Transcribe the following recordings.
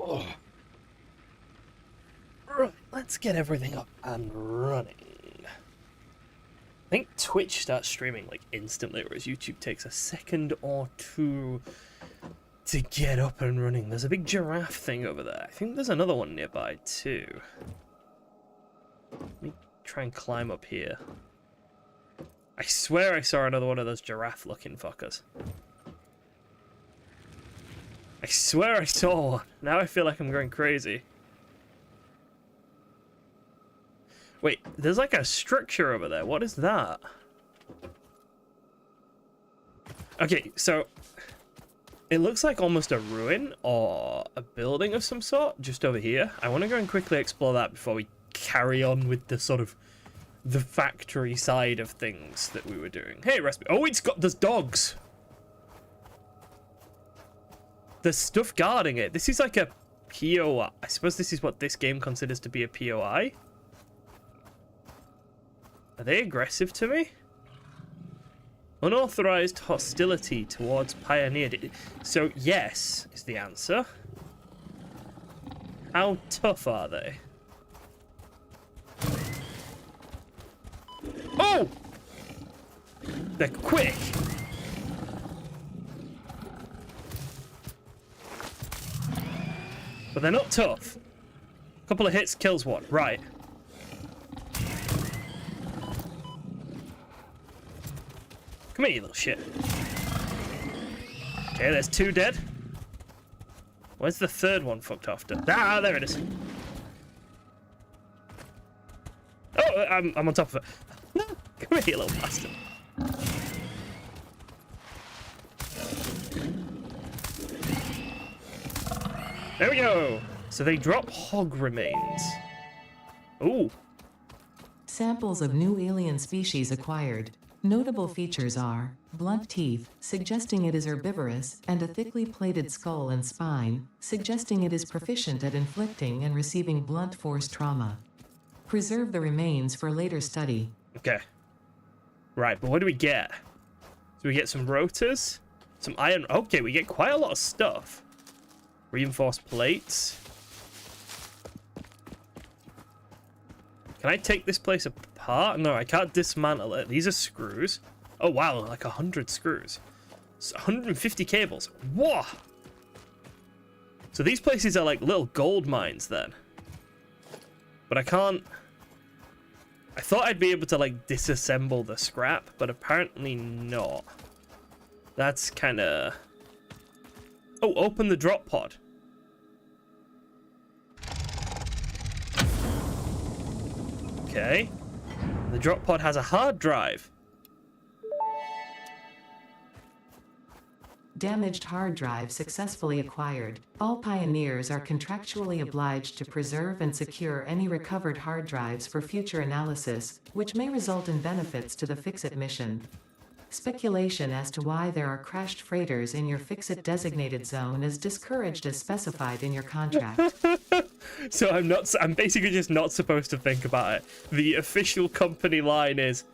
Oh. Right, let's get everything up and running. I think Twitch starts streaming like instantly, whereas YouTube takes a second or two to get up and running. There's a big giraffe thing over there. I think there's another one nearby too. Let me try and climb up here. I swear I saw another one of those giraffe-looking fuckers. I swear I saw one. Now I feel like I'm going crazy. Wait, there's like a structure over there. What is that? Okay, so it looks like almost a ruin or a building of some sort just over here. I want to go and quickly explore that before we carry on with the sort of the factory side of things that we were doing. Hey, recipe. Oh, there's dogs. There's stuff guarding it. This is like a POI. I suppose this is what this game considers to be a POI. Are they aggressive to me? Unauthorized hostility towards Pioneer. So yes is the answer. How tough are they? Oh! They're quick. But they're not tough. A couple of hits kills one. Right. Come here, you little shit. Okay, there's two dead. Where's the third one fucked off to? Ah, there it is. Oh, I'm on top of it. Come here, you little bastard. There we go. So they drop hog remains. Ooh. Samples of new alien species acquired. Notable features are blunt teeth, suggesting it is herbivorous, and a thickly plated skull and spine, suggesting it is proficient at inflicting and receiving blunt force trauma. Preserve the remains for later study. Okay. Right, but what do we get? So we get some rotors, some iron. Okay, we get quite a lot of stuff. Reinforced plates. Can I take this place apart? No, I can't dismantle it. These are screws. Oh, wow, like 100 screws. So 150 cables. Whoa! So these places are like little gold mines then. But I can't... I thought I'd be able to like disassemble the scrap, but apparently not. That's kind of... Oh, open the drop pod. Okay. The drop pod has a hard drive. Damaged hard drive successfully acquired. All pioneers are contractually obliged to preserve and secure any recovered hard drives for future analysis, which may result in benefits to the Fix-It mission. Speculation as to why there are crashed freighters in your Fix-It designated zone is discouraged as specified in your contract. So I'm basically just not supposed to think about it. The official company line is,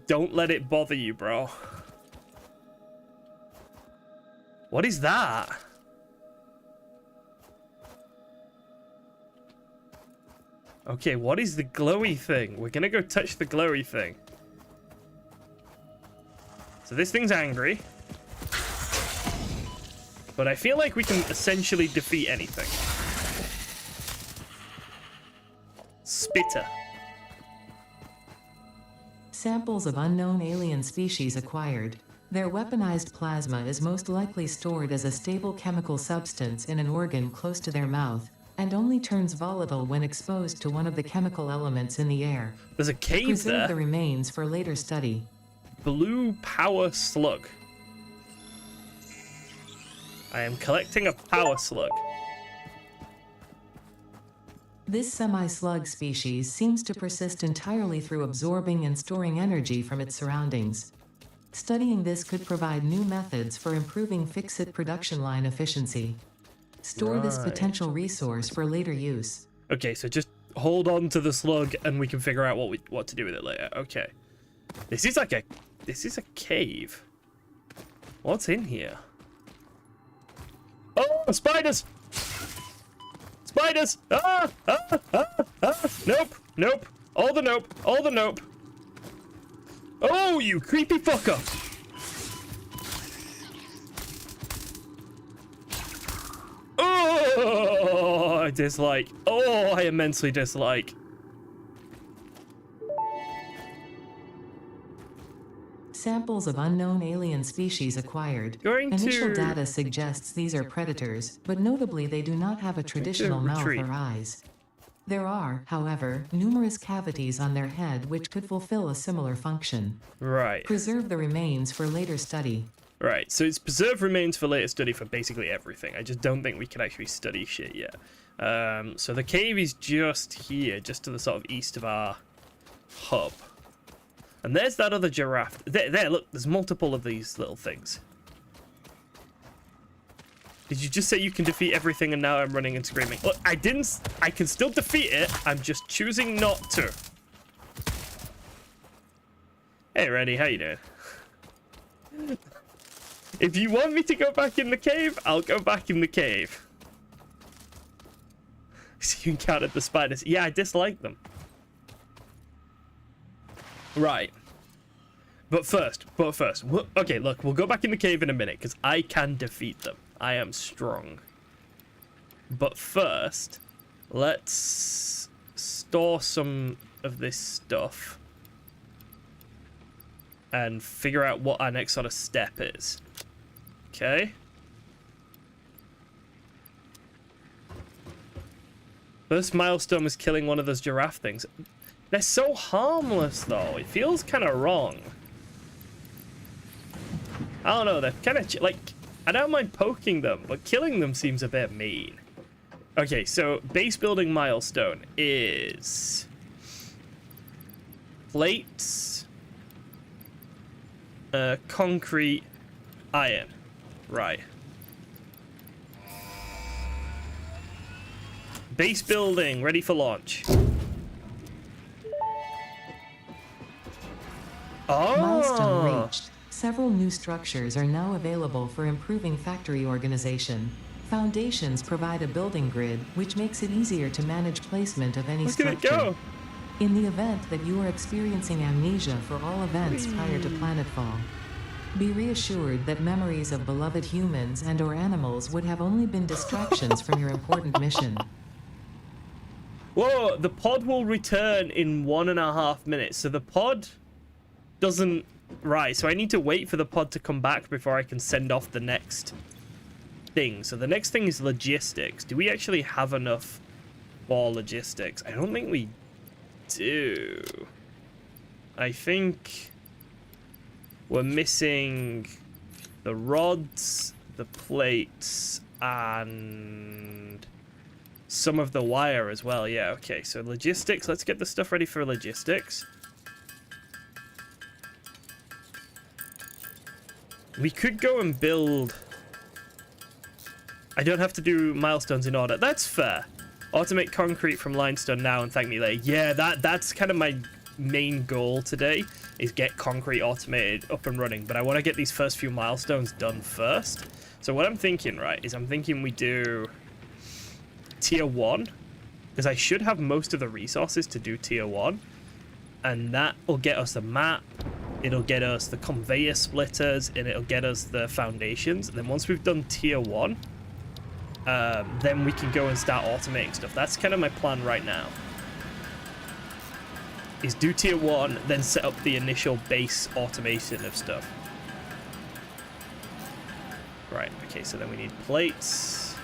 don't let it bother you, bro. What is that? Okay, what is the glowy thing? We're gonna go touch the glowy thing. So this thing's angry. But I feel like we can essentially defeat anything. Spitter. Samples of unknown alien species acquired. Their weaponized plasma is most likely stored as a stable chemical substance in an organ close to their mouth, and only turns volatile when exposed to one of the chemical elements in the air. There's a cave there. Preserve the remains for later study. Blue power slug. I am collecting a power slug. This semi-slug species seems to persist entirely through absorbing and storing energy from its surroundings. Studying this could provide new methods for improving Fix-It production line efficiency. Store this potential resource for later use. Okay, so just hold on to the slug and we can figure out what to do with it later. Okay. This is a cave. What's in here? Oh, spiders! spiders! Ah! Ah! Ah! Ah! Nope! Nope! All the nope! All the nope! Oh, you creepy fucker! Oh, I dislike. Oh, I immensely dislike. Samples of unknown alien species acquired. Initial data suggests these are predators, but notably they do not have a traditional mouth or eyes. There are, however, numerous cavities on their head which could fulfill a similar function. Right. Preserve the remains for later study. Right, so it's preserved remains for later study for basically everything. I just don't think we can actually study shit yet. So the cave is just here, just to the sort of east of our hub. And there's that other giraffe. There, look, there's multiple of these little things. Did you just say you can defeat everything and now I'm running and screaming? Look, I didn't. I can still defeat it. I'm just choosing not to. Hey, Reddy, how you doing? If you want me to go back in the cave, I'll go back in the cave. So you encountered the spiders. Yeah, I dislike them. Right. But first. Okay, look, we'll go back in the cave in a minute because I can defeat them. I am strong. But first, let's store some of this stuff and figure out what our next sort of step is. Okay. First milestone is killing one of those giraffe things. They're so harmless, though. It feels kind of wrong. I don't know. They're kind of like, I don't mind poking them, but killing them seems a bit mean. Okay, so base building milestone is plates, concrete, iron. Right. Base building, ready for launch. Oh. Milestone reached. Several new structures are now available for improving factory organization. Foundations provide a building grid, which makes it easier to manage placement of any structure. Look at it go. In the event that you are experiencing amnesia for all events prior to planetfall, be reassured that memories of beloved humans and/or animals would have only been distractions from your important mission. Whoa, the pod will return in 1.5 minutes. So the pod doesn't... Right, so I need to wait for the pod to come back before I can send off the next thing. So the next thing is logistics. Do we actually have enough for logistics? I don't think we do. I think we're missing the rods, the plates, and some of the wire as well. Yeah, okay, so logistics. Let's get the stuff ready for logistics. We could go and build... I don't have to do milestones in order. That's fair. Automate concrete from limestone now and thank me later. Yeah, that's kind of my main goal today, is get concrete automated up and running. But I want to get these first few milestones done first. So what I'm thinking, right, is I'm thinking we do tier 1. Because I should have most of the resources to do tier 1. And that will get us a map. It'll get us the conveyor splitters, and it'll get us the foundations. And then once we've done tier 1, then we can go and start automating stuff. That's kind of my plan right now. Is do tier 1, then set up the initial base automation of stuff. Right, okay, so then we need plates.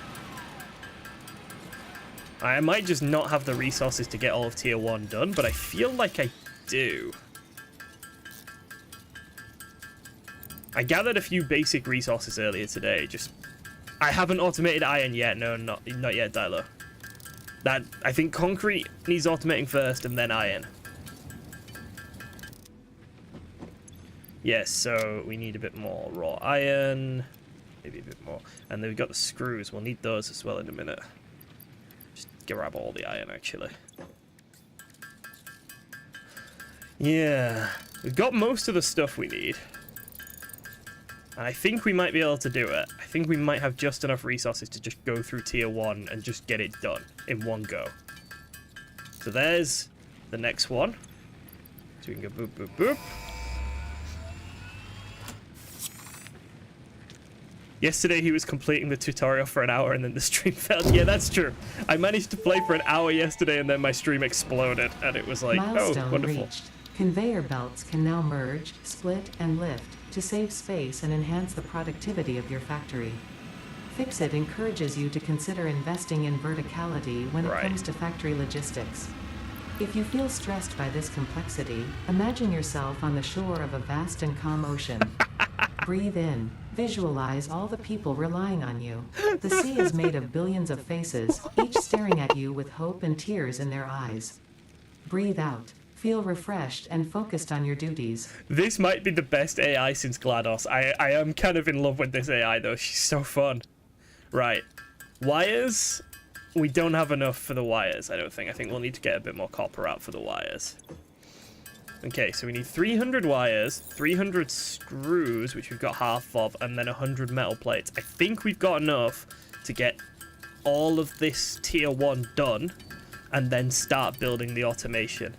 I might just not have the resources to get all of tier 1 done, but I feel like I do. I gathered a few basic resources earlier today. I haven't automated iron yet. No, not yet, Dilo. I think concrete needs automating first, and then iron. Yes, so we need a bit more raw iron, maybe a bit more, and then we've got the screws. We'll need those as well in a minute. Just grab all the iron, actually. Yeah, we've got most of the stuff we need. And I think we might be able to do it. I think we might have just enough resources to just go through tier 1 and just get it done in one go. So there's the next one. So we can go boop, boop, boop. Yesterday he was completing the tutorial for an hour and then the stream failed. Yeah, that's true. I managed to play for an hour yesterday and then my stream exploded and it was like, Milestone oh, wonderful. reached. Conveyor belts can now merge, split, and lift to save space and enhance the productivity of your factory. Fixit encourages you to consider investing in verticality when it comes to factory logistics. If you feel stressed by this complexity, imagine yourself on the shore of a vast and calm ocean. Breathe in. Visualize all the people relying on you. The sea is made of billions of faces, each staring at you with hope and tears in their eyes. Breathe out. Feel refreshed and focused on your duties. This might be the best AI since GLaDOS. I am kind of in love with this AI though. She's so fun. Right. Wires. We don't have enough for the wires, I don't think. I think we'll need to get a bit more copper out for the wires. Okay, so we need 300 wires, 300 screws, which we've got half of, and then 100 metal plates. I think we've got enough to get all of this tier 1 done and then start building the automation.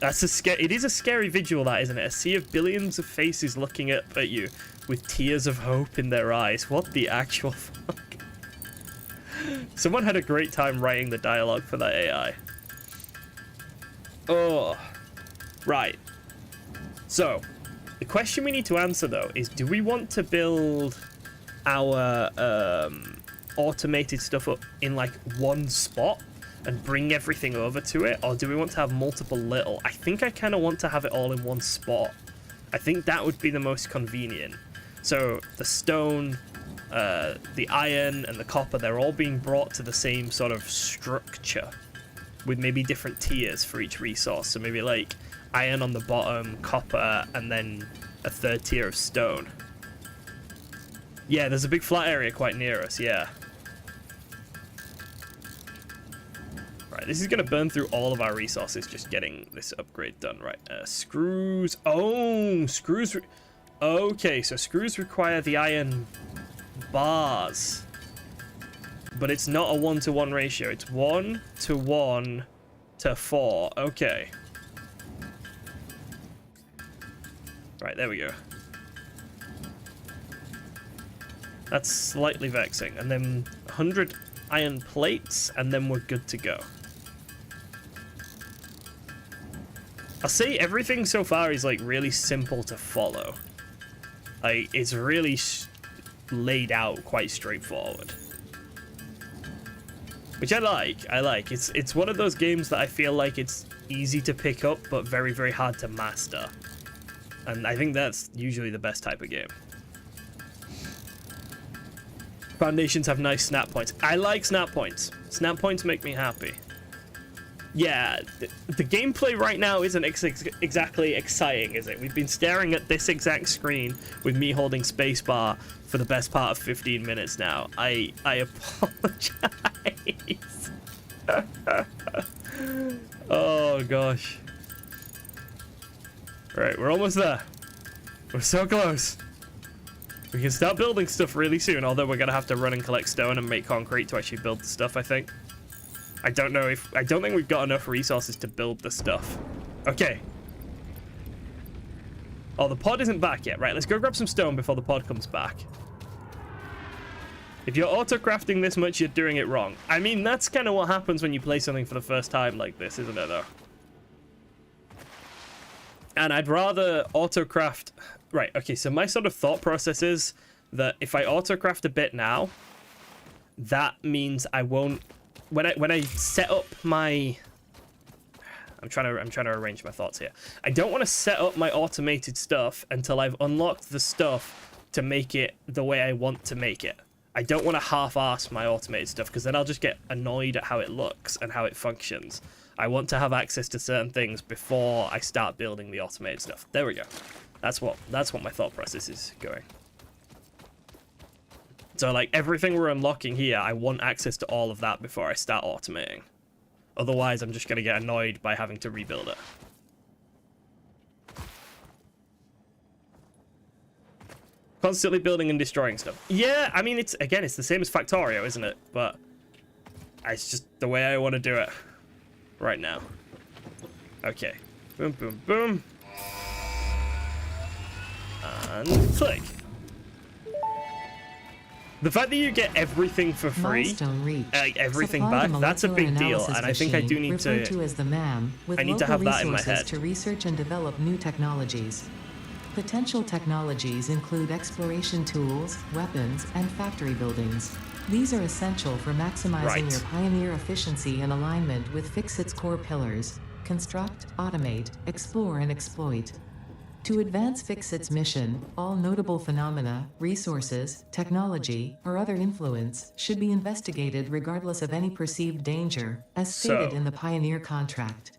That's it is a scary visual, that, isn't it? A sea of billions of faces looking up at you with tears of hope in their eyes. What the actual fuck? Someone had a great time writing the dialogue for that AI. Oh, right. So, the question we need to answer, though, is do we want to build our automated stuff up in, like, one spot and bring everything over to it, or do we want to have multiple little? I think I kind of want to have it all in one spot. I think that would be the most convenient. So the stone, the iron, and the copper, they're all being brought to the same sort of structure with maybe different tiers for each resource. So maybe like iron on the bottom, copper, and then a third tier of stone. Yeah, there's a big flat area quite near us, yeah. Right, this is going to burn through all of our resources just getting this upgrade done. Right, screws. Oh, screws. Okay, so screws require the iron bars. But it's not a 1-to-1 ratio. It's 1-to-1 to 4. Okay. Right, there we go. That's slightly vexing. And then 100 iron plates, and then we're good to go. I'll say everything so far is like really simple to follow. Like it's really laid out quite straightforward, which I like. It's one of those games that I feel like it's easy to pick up but very, very hard to master, and I think that's usually the best type of game. Foundations have nice snap points. I like snap points. Snap points make me happy. Yeah, the gameplay right now isn't exactly exciting, is it? We've been staring at this exact screen with me holding spacebar for the best part of 15 minutes now. I apologize. Oh, gosh. Right, we're almost there. We're so close. We can start building stuff really soon, although we're going to have to run and collect stone and make concrete to actually build the stuff, I think. I don't think we've got enough resources to build the stuff. Okay. Oh, the pod isn't back yet. Right, let's go grab some stone before the pod comes back. If you're auto-crafting this much, you're doing it wrong. I mean, that's kind of what happens when you play something for the first time like this, isn't it, though? And I'd rather auto-craft... Right, okay, so my sort of thought process is that if I auto-craft a bit now, that means I won't... When I set up my... I'm trying to arrange my thoughts here. I don't want to set up my automated stuff until I've unlocked the stuff to make it the way I want to make it. I don't want to half-ass my automated stuff because then I'll just get annoyed at how it looks and how it functions. I want to have access to certain things before I start building the automated stuff. There we go. That's what my thought process is going. So like everything we're unlocking here, I want access to all of that before I start automating. Otherwise, I'm just going to get annoyed by having to rebuild it. Constantly building and destroying stuff. Yeah, I mean, it's the same as Factorio, isn't it? But it's just the way I want to do it right now. Okay. Boom, boom, boom. And click. The fact that you get everything for free, Milestone reached. everything Supply back, the that's a big molecular deal, analysis and I think I do need machine, to. referred to as the MAM, with I need to local have that in my resources head. to research and develop new technologies. Potential technologies include exploration tools, weapons, and factory buildings. These are essential for maximizing Right. your Pioneer efficiency in alignment with Fixit's core pillars: construct, automate, explore, and exploit. To advance Fixit's mission, all notable phenomena, resources, technology, or other influence should be investigated regardless of any perceived danger, as stated So- in the Pioneer contract.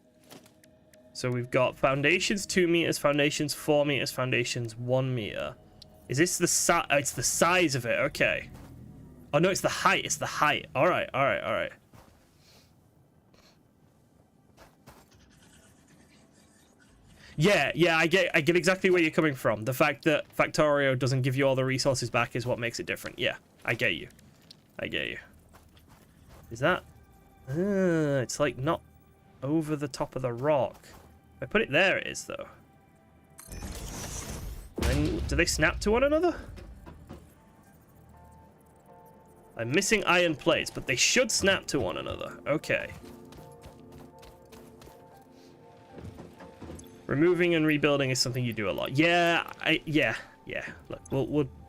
So we've got foundations 2 meters, foundations 4 meters, foundations 1 meter. Is this the size? It's the size of it. Okay. Oh no, it's the height. It's the height. All right, all right, all right. Yeah, I get exactly where you're coming from. The fact that Factorio doesn't give you all the resources back is what makes it different. Yeah, I get you. Is that? It's like not over the top of the rock. If I put it there, it is though. Then do they snap to one another? I'm missing iron plates, but they should snap to one another. Okay. Removing and rebuilding is something you do a lot. Yeah. Look,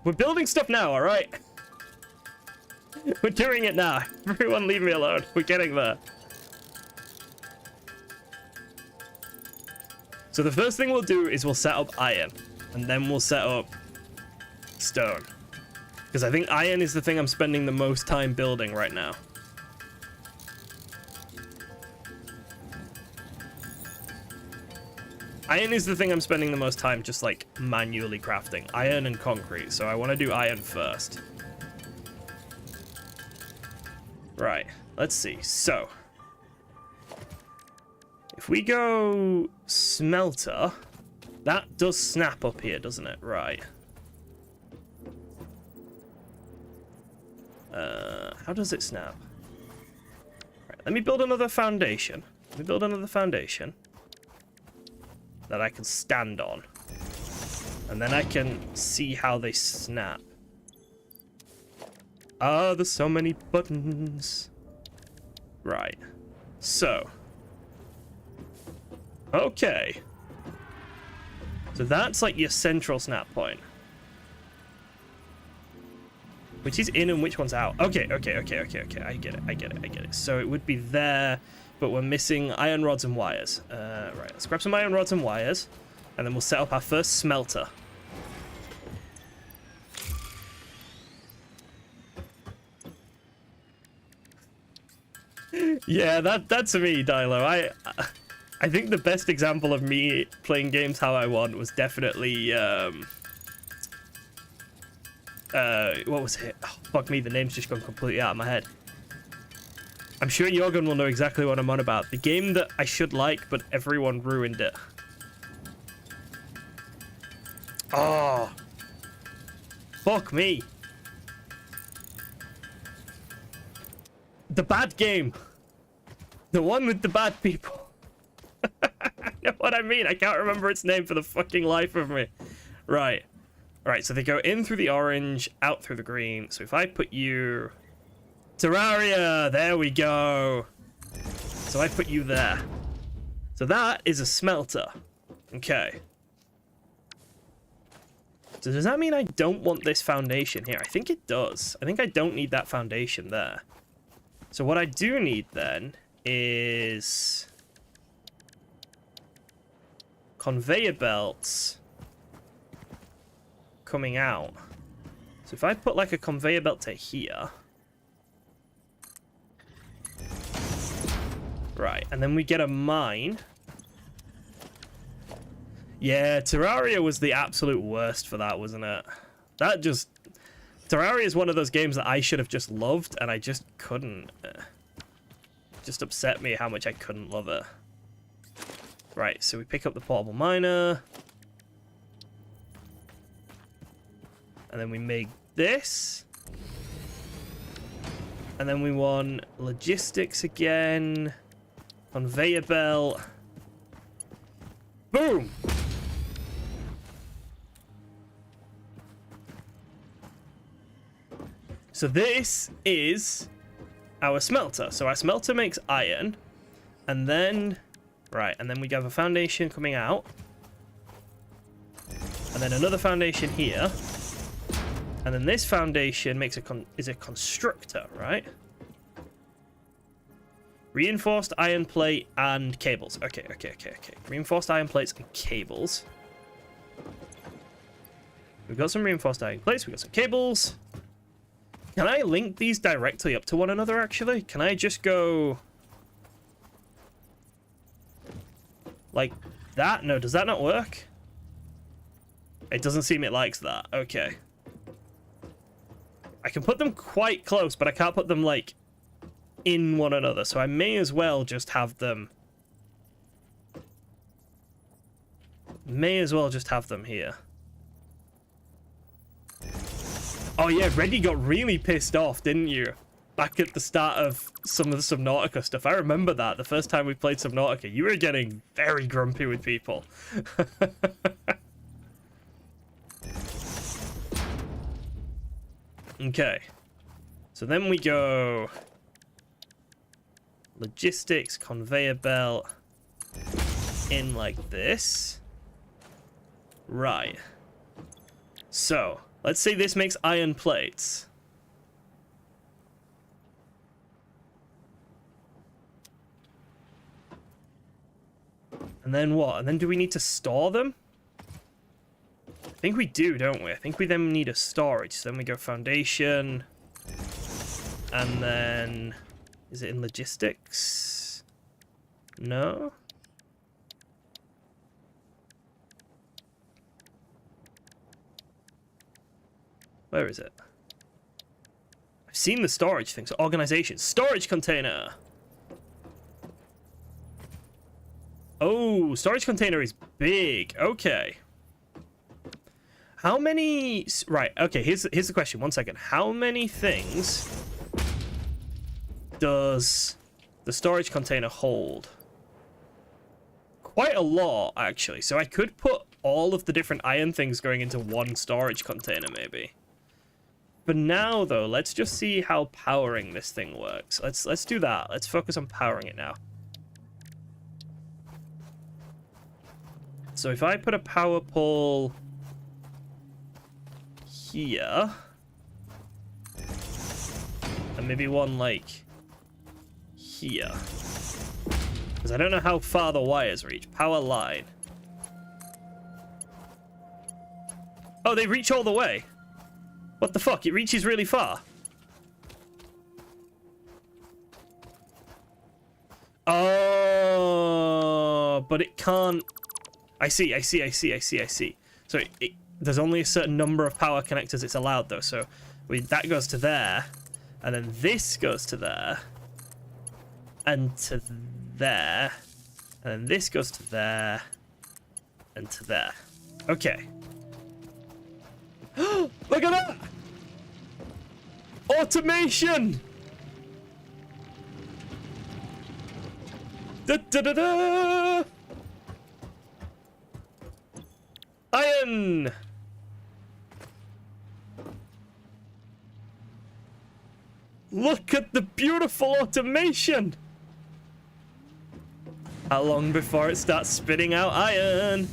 we're building stuff now, all right? We're doing it now. Everyone leave me alone. We're getting there. So the first thing we'll do is we'll set up iron, and then we'll set up stone. Because I think iron is the thing I'm spending the most time building right now. Iron is the thing I'm spending the most time just like manually crafting. Iron and concrete, so I want to do iron first. Right, let's see. So, if we go smelter, that does snap up here, doesn't it? Right. How does it snap? Right, let me build another foundation. That I can stand on. And then I can see how they snap. Ah, there's so many buttons. Right. So. Okay. So that's like your central snap point. Which is in and which one's out. Okay. I get it. So it would be there, but we're missing iron rods and wires. Right, let's grab some iron rods and wires, and then we'll set up our first smelter. Yeah, that's me, Dilo. I think the best example of me playing games how I want was definitely what was it? Oh, fuck me, the name's just gone completely out of my head. I'm sure Jorgen will know exactly what I'm on about. The game that I should like, but everyone ruined it. Oh. Fuck me. The bad game. The one with the bad people. You know what I mean? I can't remember its name for the fucking life of me. Right. Right, so they go in through the orange, out through the green. So if I put you... Terraria! There we go. So I put you there. So that is a smelter. Okay. So does that mean I don't want this foundation here? I think it does. I think I don't need that foundation there. So what I do need then is... conveyor belts coming out. So if I put like a conveyor belt to here. Right, and then we get a mine. Yeah, Terraria was the absolute worst for that, wasn't it? That just... Terraria is one of those games that I should have just loved, and I just couldn't. Just upset me how much I couldn't love it. Right, so we pick up the portable miner. And then we make this. And then we want logistics again. Conveyor belt. Boom! So this is our smelter. So our smelter makes iron. And then... Right, and then we have a foundation coming out. And then another foundation here. And then this foundation makes is a constructor, right? Reinforced iron plate and cables. Okay. Reinforced iron plates and cables. We've got some reinforced iron plates. We've got some cables. Can I link these directly up to one another, actually? Can I just go... like that? No, does that not work? It doesn't seem it likes that. Okay. I can put them quite close, but I can't put them, like, in one another. So I may as well just have them... here. Oh yeah, Reddy got really pissed off, didn't you? Back at the start of some of the Subnautica stuff. I remember that. The first time we played Subnautica, you were getting very grumpy with people. Okay. So then we go... logistics, conveyor belt. In like this. Right. So, let's say this makes iron plates. And then what? And then do we need to store them? I think we do, don't we? I think we then need a storage. So then we go foundation. And then... is it in logistics? No? Where is it? I've seen the storage thing. So organization. Storage container! Oh, storage container is big. Okay. How many... right, okay, here's the question. 1 second. How many things does the storage container hold? Quite a lot, actually. So I could put all of the different iron things going into one storage container, maybe. For now, though, let's just see how powering this thing works. Let's do that. Let's focus on powering it now. So if I put a power pole here, and maybe one like here, because I don't know how far the wires reach. Power line. Oh, they reach all the way. What the fuck? It reaches really far. Oh, but it can't. I see. So there's only a certain number of power connectors it's allowed, though. So that goes to there, and then this goes to there, and to there, and then this goes to there, and to there. Okay. Look at that! Automation! Da da da da! Iron! Look at the beautiful automation! How long before it starts spitting out iron?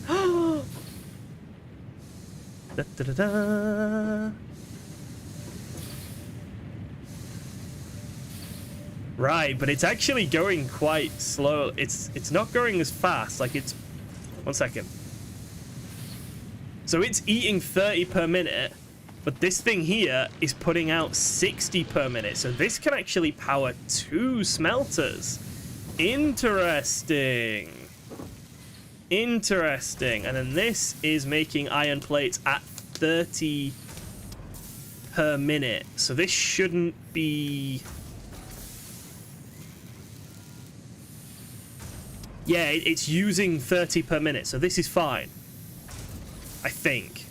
Da, da, da, da. Right, but it's actually going quite slow. It's not going as fast. Like it's... 1 second. So it's eating 30 per minute, but this thing here is putting out 60 per minute. So this can actually power 2 smelters. Interesting. Interesting. And then this is making iron plates at 30 per minute. So this shouldn't be... yeah, it's using 30 per minute. So this is fine. I think.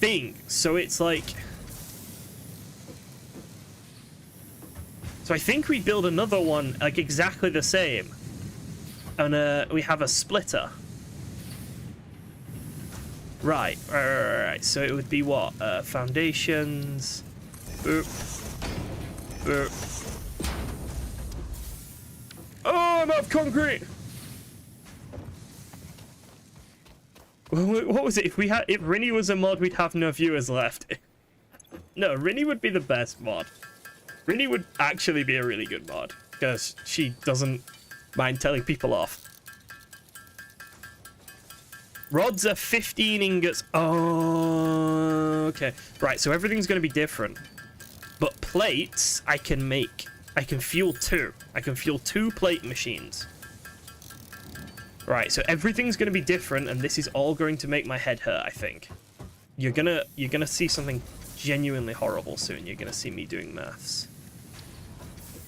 think. So it's like... So I think we build another one, like exactly the same. And we have a splitter. Right. So it would be what? Foundations. Boop. Boop. Oh, I'm out of concrete! What was it? If Rinny was a mod, we'd have no viewers left. No, Rinny would be the best mod. Rinny would actually be a really good mod, because she doesn't mind telling people off. Rods are 15 ingots. Oh, okay. Right, so everything's going to be different. But plates, I can make. I can fuel 2. I can fuel 2 plate machines. Right, so everything's going to be different, and this is all going to make my head hurt, I think. You're gonna see something genuinely horrible soon. You're gonna see me doing maths.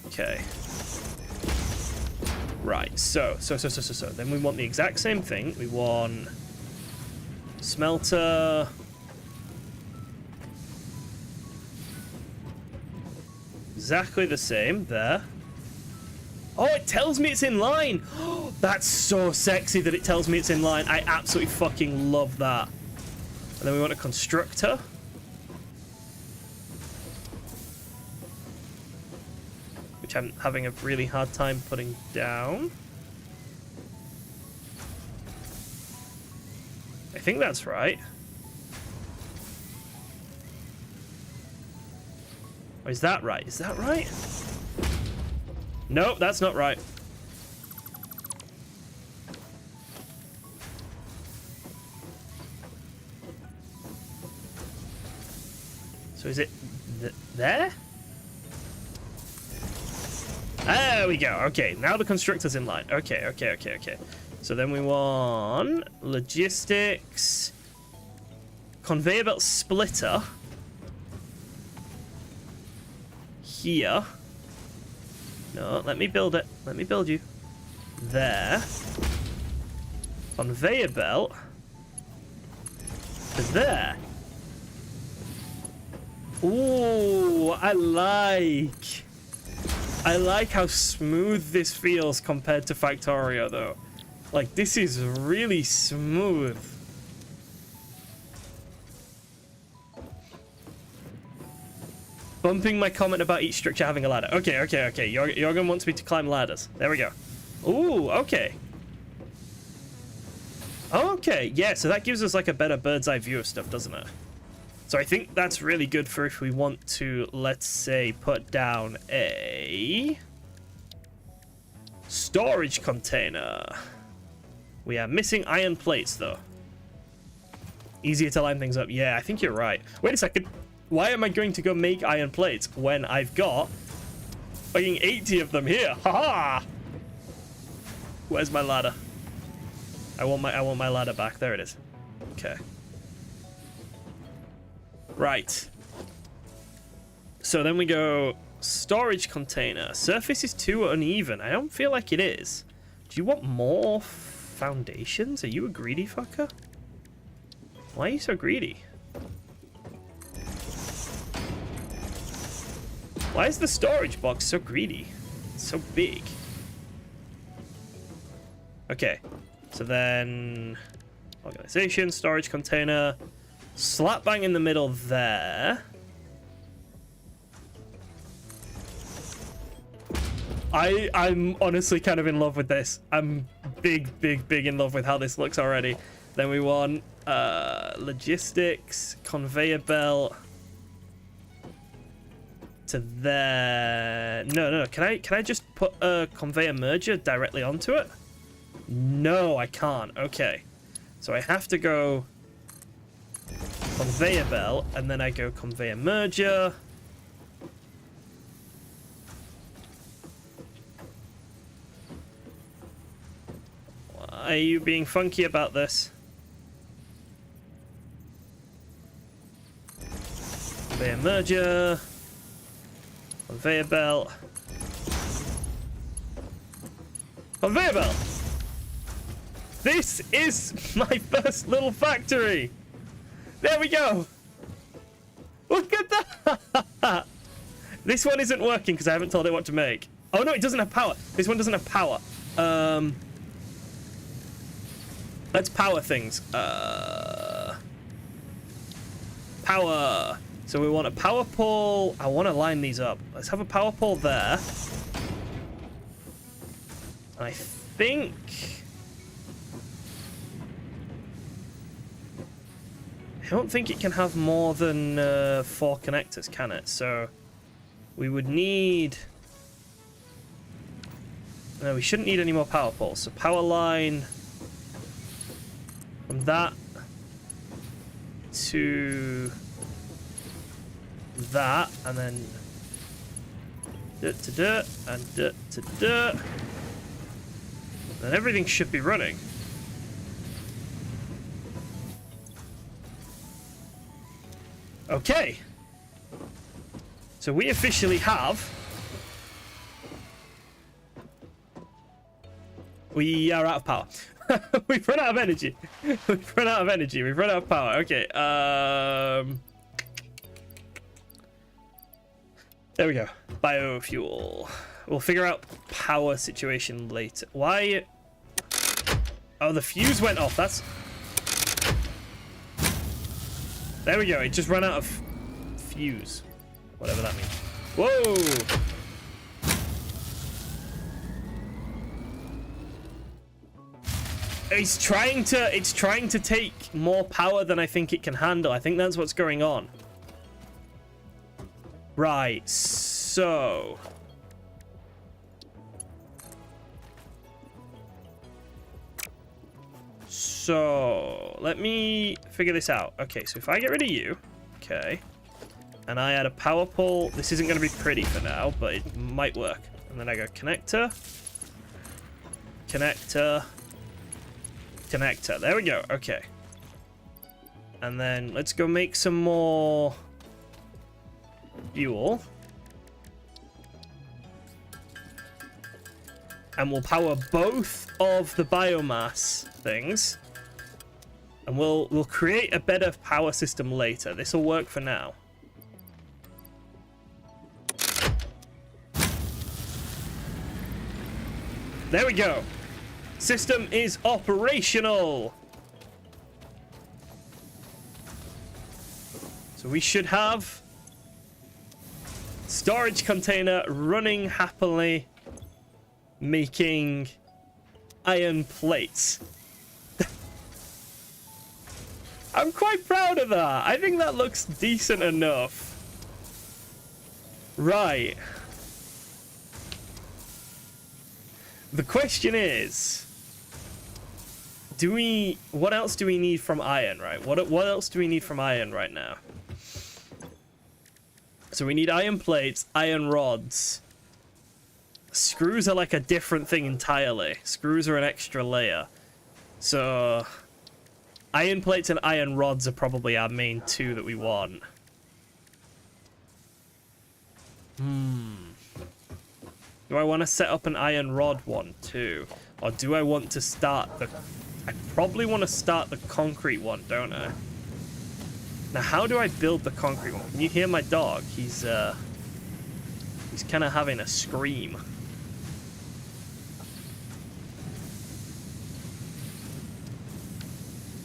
Okay. Right, so. Then we want the exact same thing. We want... smelter... exactly the same, there. Oh, it tells me it's in line! That's so sexy that it tells me it's in line. I absolutely fucking love that. And then we want a constructor. Which I'm having a really hard time putting down. I think that's right. Or is that right? Is that right? Nope, that's not right. So is it there? There we go. Okay, now the constructor's in line. Okay. So then we want logistics, conveyor belt splitter here. No, let me build it. Let me build you. There. Conveyor belt to there. Ooh, I like how smooth this feels compared to Factorio, though. Like, this is really smooth. Bumping my comment about each structure having a ladder. Okay. Jorgen wants me to climb ladders. There we go. Ooh, okay. Okay, yeah, so that gives us like a better bird's eye view of stuff, doesn't it? So I think that's really good for if we want to, let's say, put down a storage container. We are missing iron plates, though. Easier to line things up. Yeah, I think you're right. Wait a second. Why am I going to go make iron plates when I've got fucking 80 of them here? Haha! Where's my ladder? I want my ladder back. There it is. Okay. Right. So then we go storage container. Surface is too uneven. I don't feel like it is. Do you want more foundations? Are you a greedy fucker? Why are you so greedy? Why is the storage box so greedy? It's so big. Okay. So then organization, storage container. Slap bang in the middle there. I'm honestly kind of in love with this. I'm big in love with how this looks already. Then we want logistics, conveyor belt to there. No. Can I just put a conveyor merger directly onto it? No, I can't. Okay. So I have to go conveyor belt, and then I go conveyor merger. Why are you being funky about this? Conveyor merger. Conveyor belt. Conveyor belt! This is my first little factory! There we go! Look at that! This one isn't working because I haven't told it what to make. Oh no, it doesn't have power. This one doesn't have power. Let's power things. Power. So we want a power pole. I want to line these up. Let's have a power pole there. I think... I don't think it can have more than 4 connectors, can it? So we would need... No, we shouldn't need any more power poles. So power line from that to that, and then dirt to dirt and dirt to dirt. Then everything should be running. Okay. So we officially have... We are out of power. We've run out of energy. We've run out of energy. We've run out of power. Okay. There we go. Biofuel. We'll figure out power situation later. Why? Oh, the fuse went off. That's... There we go. It just ran out of fuse. Whatever that means. Whoa! It's trying to take more power than I think it can handle. I think that's what's going on. Right, so... let me figure this out. Okay, so if I get rid of you, okay, and I add a power pole, this isn't going to be pretty for now, but it might work. And then I go connector, connector, connector. There we go. Okay. And then let's go make some more fuel. And we'll power both of the biomass things. And we'll create a better power system later. This will work for now. There we go. System is operational. So we should have storage container running happily, making iron plates. I'm quite proud of that. I think that looks decent enough. Right. The question is, what else do we need from iron, right? What else do we need from iron right now? So we need iron plates, iron rods. Screws are like a different thing entirely. Screws are an extra layer. So iron plates and iron rods are probably our main two that we want. Do I want to set up an iron rod one too? Or do I want to start the... I probably want to start the concrete one, don't I? Now, how do I build the concrete one? Can you hear my dog? He's kind of having a scream.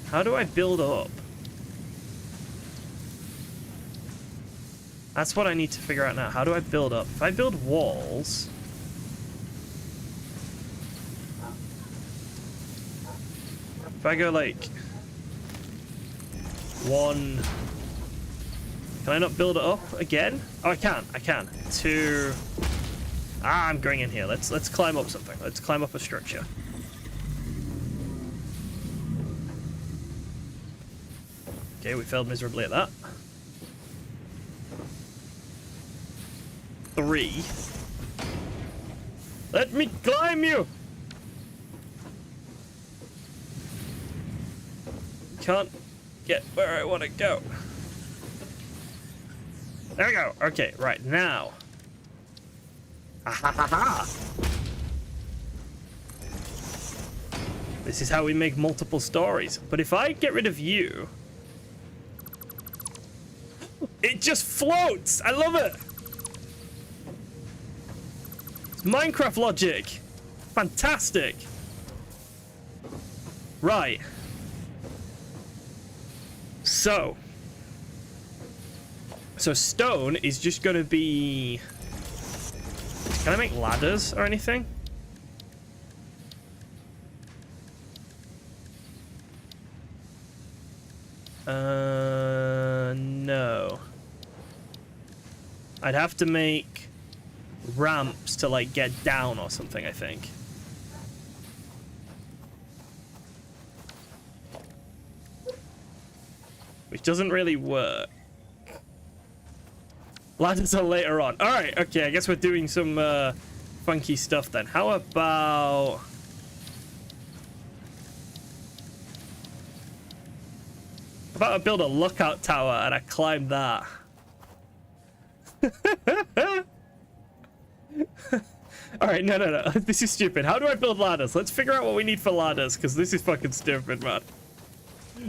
How do I build up? That's what I need to figure out now. How do I build up? If I build walls... If I go like... 1... Can I not build it up again? Oh, I can. 2... Ah, I'm going in here. Let's climb up something. Let's climb up a structure. Okay, we failed miserably at that. 3. Let me climb you! Can't get where I want to go. There we go. Okay, right now. This is how we make multiple stories. But if I get rid of you... It just floats. I love it. It's Minecraft logic. Fantastic. Right. So stone is just gonna be... Can I make ladders or anything? No. I'd have to make ramps to like get down or something, I think. Which doesn't really work. Ladders are later on. Alright, okay, I guess we're doing some funky stuff then. How about... I build a lookout tower and I climb that? Alright, no. This is stupid. How do I build ladders? Let's figure out what we need for ladders, because this is fucking stupid, man.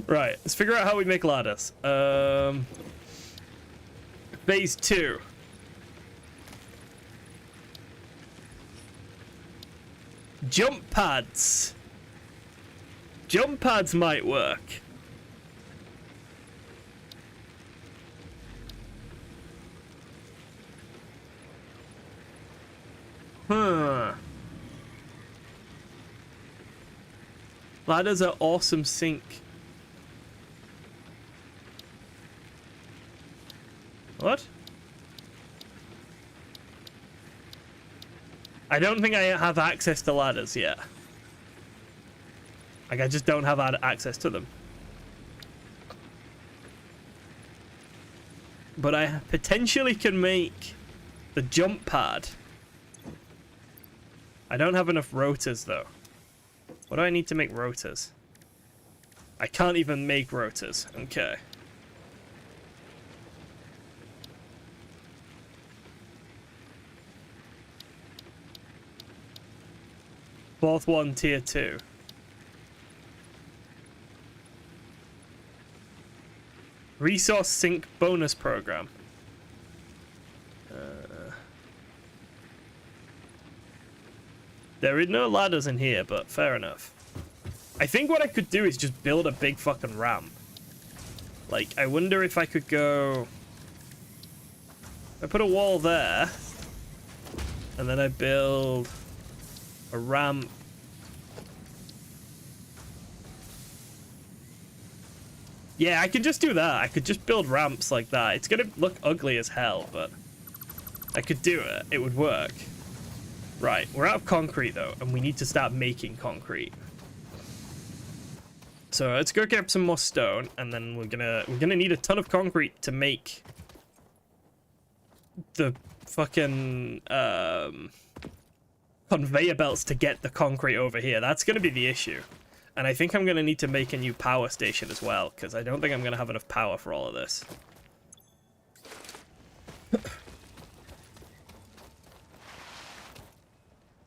Right, let's figure out how we make ladders. Phase 2. Jump pads. Jump pads might work. Huh. Ladders are awesome sink. What? I don't think I have access to ladders yet. Like, I just don't have access to them. But I potentially can make the jump pad. I don't have enough rotors, though. What do I need to make rotors? I can't even make rotors. Okay. Fourth one, tier 2. Resource sync bonus program. There are no ladders in here, but fair enough. I think what I could do is just build a big fucking ramp. Like, I wonder if I could go... I put a wall there, and then I build a ramp. Yeah, I could just do that. I could just build ramps like that. It's gonna look ugly as hell, but I could do it. It would work. Right, we're out of concrete though, and we need to start making concrete. So let's go get some more stone, and then we're gonna need a ton of concrete to make the fucking conveyor belts to get the concrete over here. That's gonna be the issue. And I think I'm gonna need to make a new power station as well, because I don't think I'm gonna have enough power for all of this.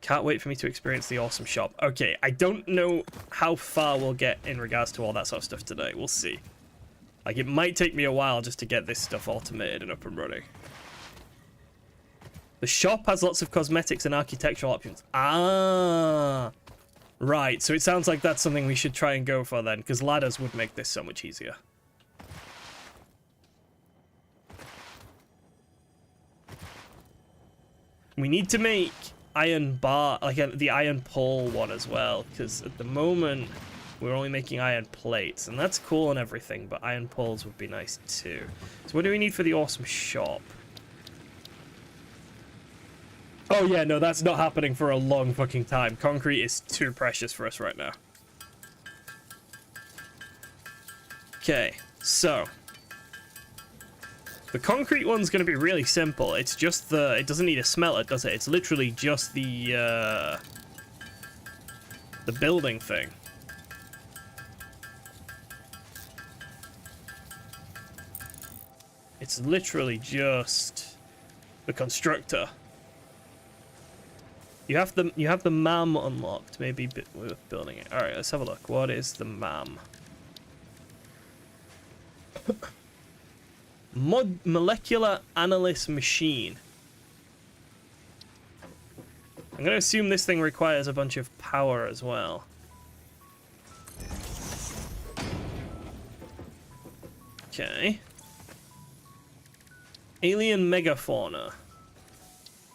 Can't wait for me to experience the awesome shop. Okay, I don't know how far we'll get in regards to all that sort of stuff today. We'll see. Like, it might take me a while just to get this stuff automated and up and running. The shop has lots of cosmetics and architectural options. Ah, right. So it sounds like that's something we should try and go for then, because ladders would make this so much easier. We need to make iron bar, like the iron pole one as well, because at the moment we're only making iron plates, and that's cool and everything, but iron poles would be nice too. So what do we need for the awesome shop? Oh yeah, no, that's not happening for a long fucking time. Concrete is too precious for us right now. Okay, so the concrete one's going to be really simple. It's just it doesn't need a smelter, does it? It's literally just the building thing. It's literally just the constructor. You have the MAM unlocked. Maybe worth building it. All right, let's have a look. What is the MAM? Molecular analyst machine. I'm going to assume this thing requires a bunch of power as well. Okay. Alien megafauna.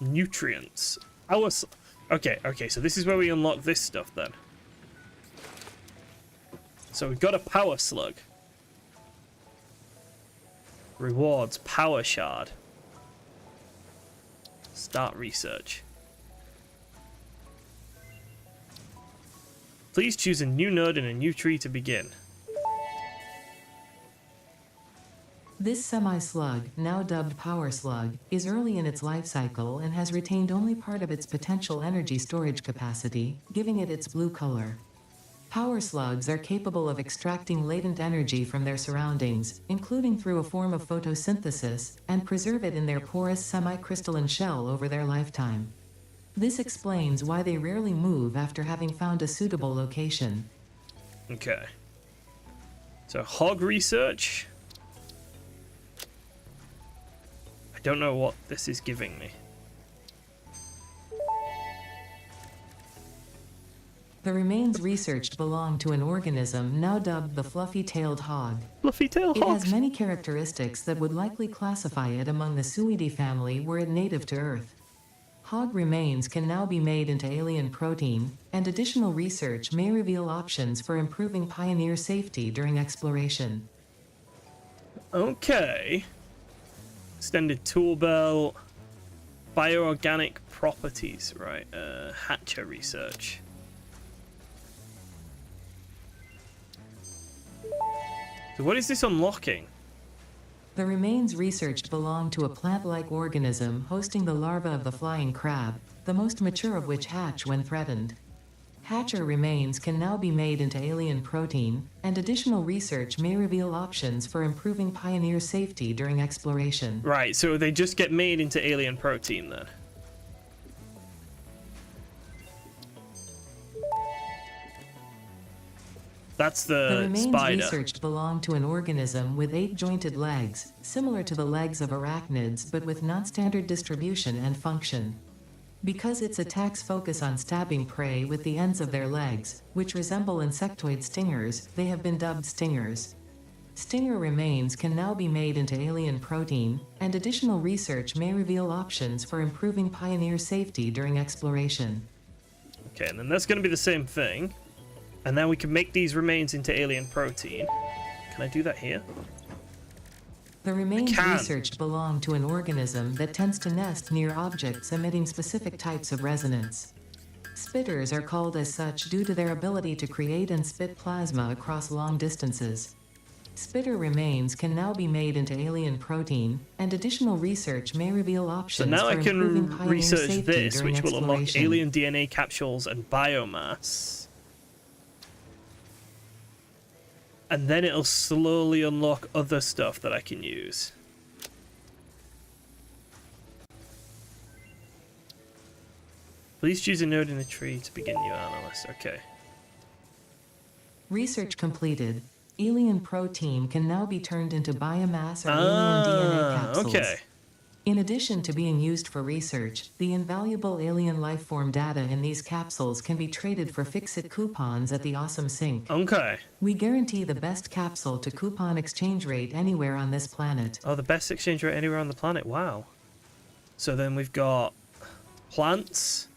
Nutrients. Okay, so this is where we unlock this stuff then. So we've got a power slug. Rewards, power shard. Start research. Please choose a new node in a new tree to begin. This semi-slug, now dubbed Power Slug, is early in its life cycle and has retained only part of its potential energy storage capacity, giving it its blue color. Power slugs are capable of extracting latent energy from their surroundings, including through a form of photosynthesis, and preserve it in their porous semi-crystalline shell over their lifetime. This explains why they rarely move after having found a suitable location. Okay. So, hog research. I don't know what this is giving me. The remains researched belong to an organism now dubbed the fluffy-tailed hog. Fluffy-tailed It hogs. has many characteristics that would likely classify it among the Suidae family were it native to Earth. Hog remains can now be made into alien protein, and additional research may reveal options for improving pioneer safety during exploration. Okay. Extended tool belt. Bioorganic properties, right? Hatcher research. So what is this unlocking? The remains researched belong to a plant-like organism hosting the larva of the flying crab, the most mature of which hatch when threatened. Hatcher remains can now be made into alien protein, and additional research may reveal options for improving pioneer safety during exploration. Right, so they just get made into alien protein then. That's the remains spider. researched belong to an organism with 8 jointed legs, similar to the legs of arachnids but with non-standard distribution and function. Because its attacks focus on stabbing prey with the ends of their legs, which resemble insectoid stingers, they have been dubbed stingers. Stinger remains can now be made into alien protein, and additional research may reveal options for improving pioneer safety during exploration. Okay, and then that's going to be the same thing. And then we can make these remains into alien protein. Can I do that here? The remains can. researched belong to an organism that tends to nest near objects emitting specific types of resonance. Spitters are called as such due to their ability to create and spit plasma across long distances. Spitter remains can now be made into alien protein, and additional research may reveal So options now for I improving can pioneer research safety this, during which will unlock exploration. alien DNA capsules and biomass. And then it'll slowly unlock other stuff that I can use. Please choose a node in the tree to begin your analysis. Okay. Research completed. Alien protein can now be turned into biomass or alien DNA capsules. Okay. In addition to being used for research, the invaluable alien lifeform data in these capsules can be traded for fix-it coupons at the Awesome Sink. Okay. We guarantee the best capsule to coupon exchange rate anywhere on this planet. Oh, the best exchange rate anywhere on the planet. Wow. So then we've got plants.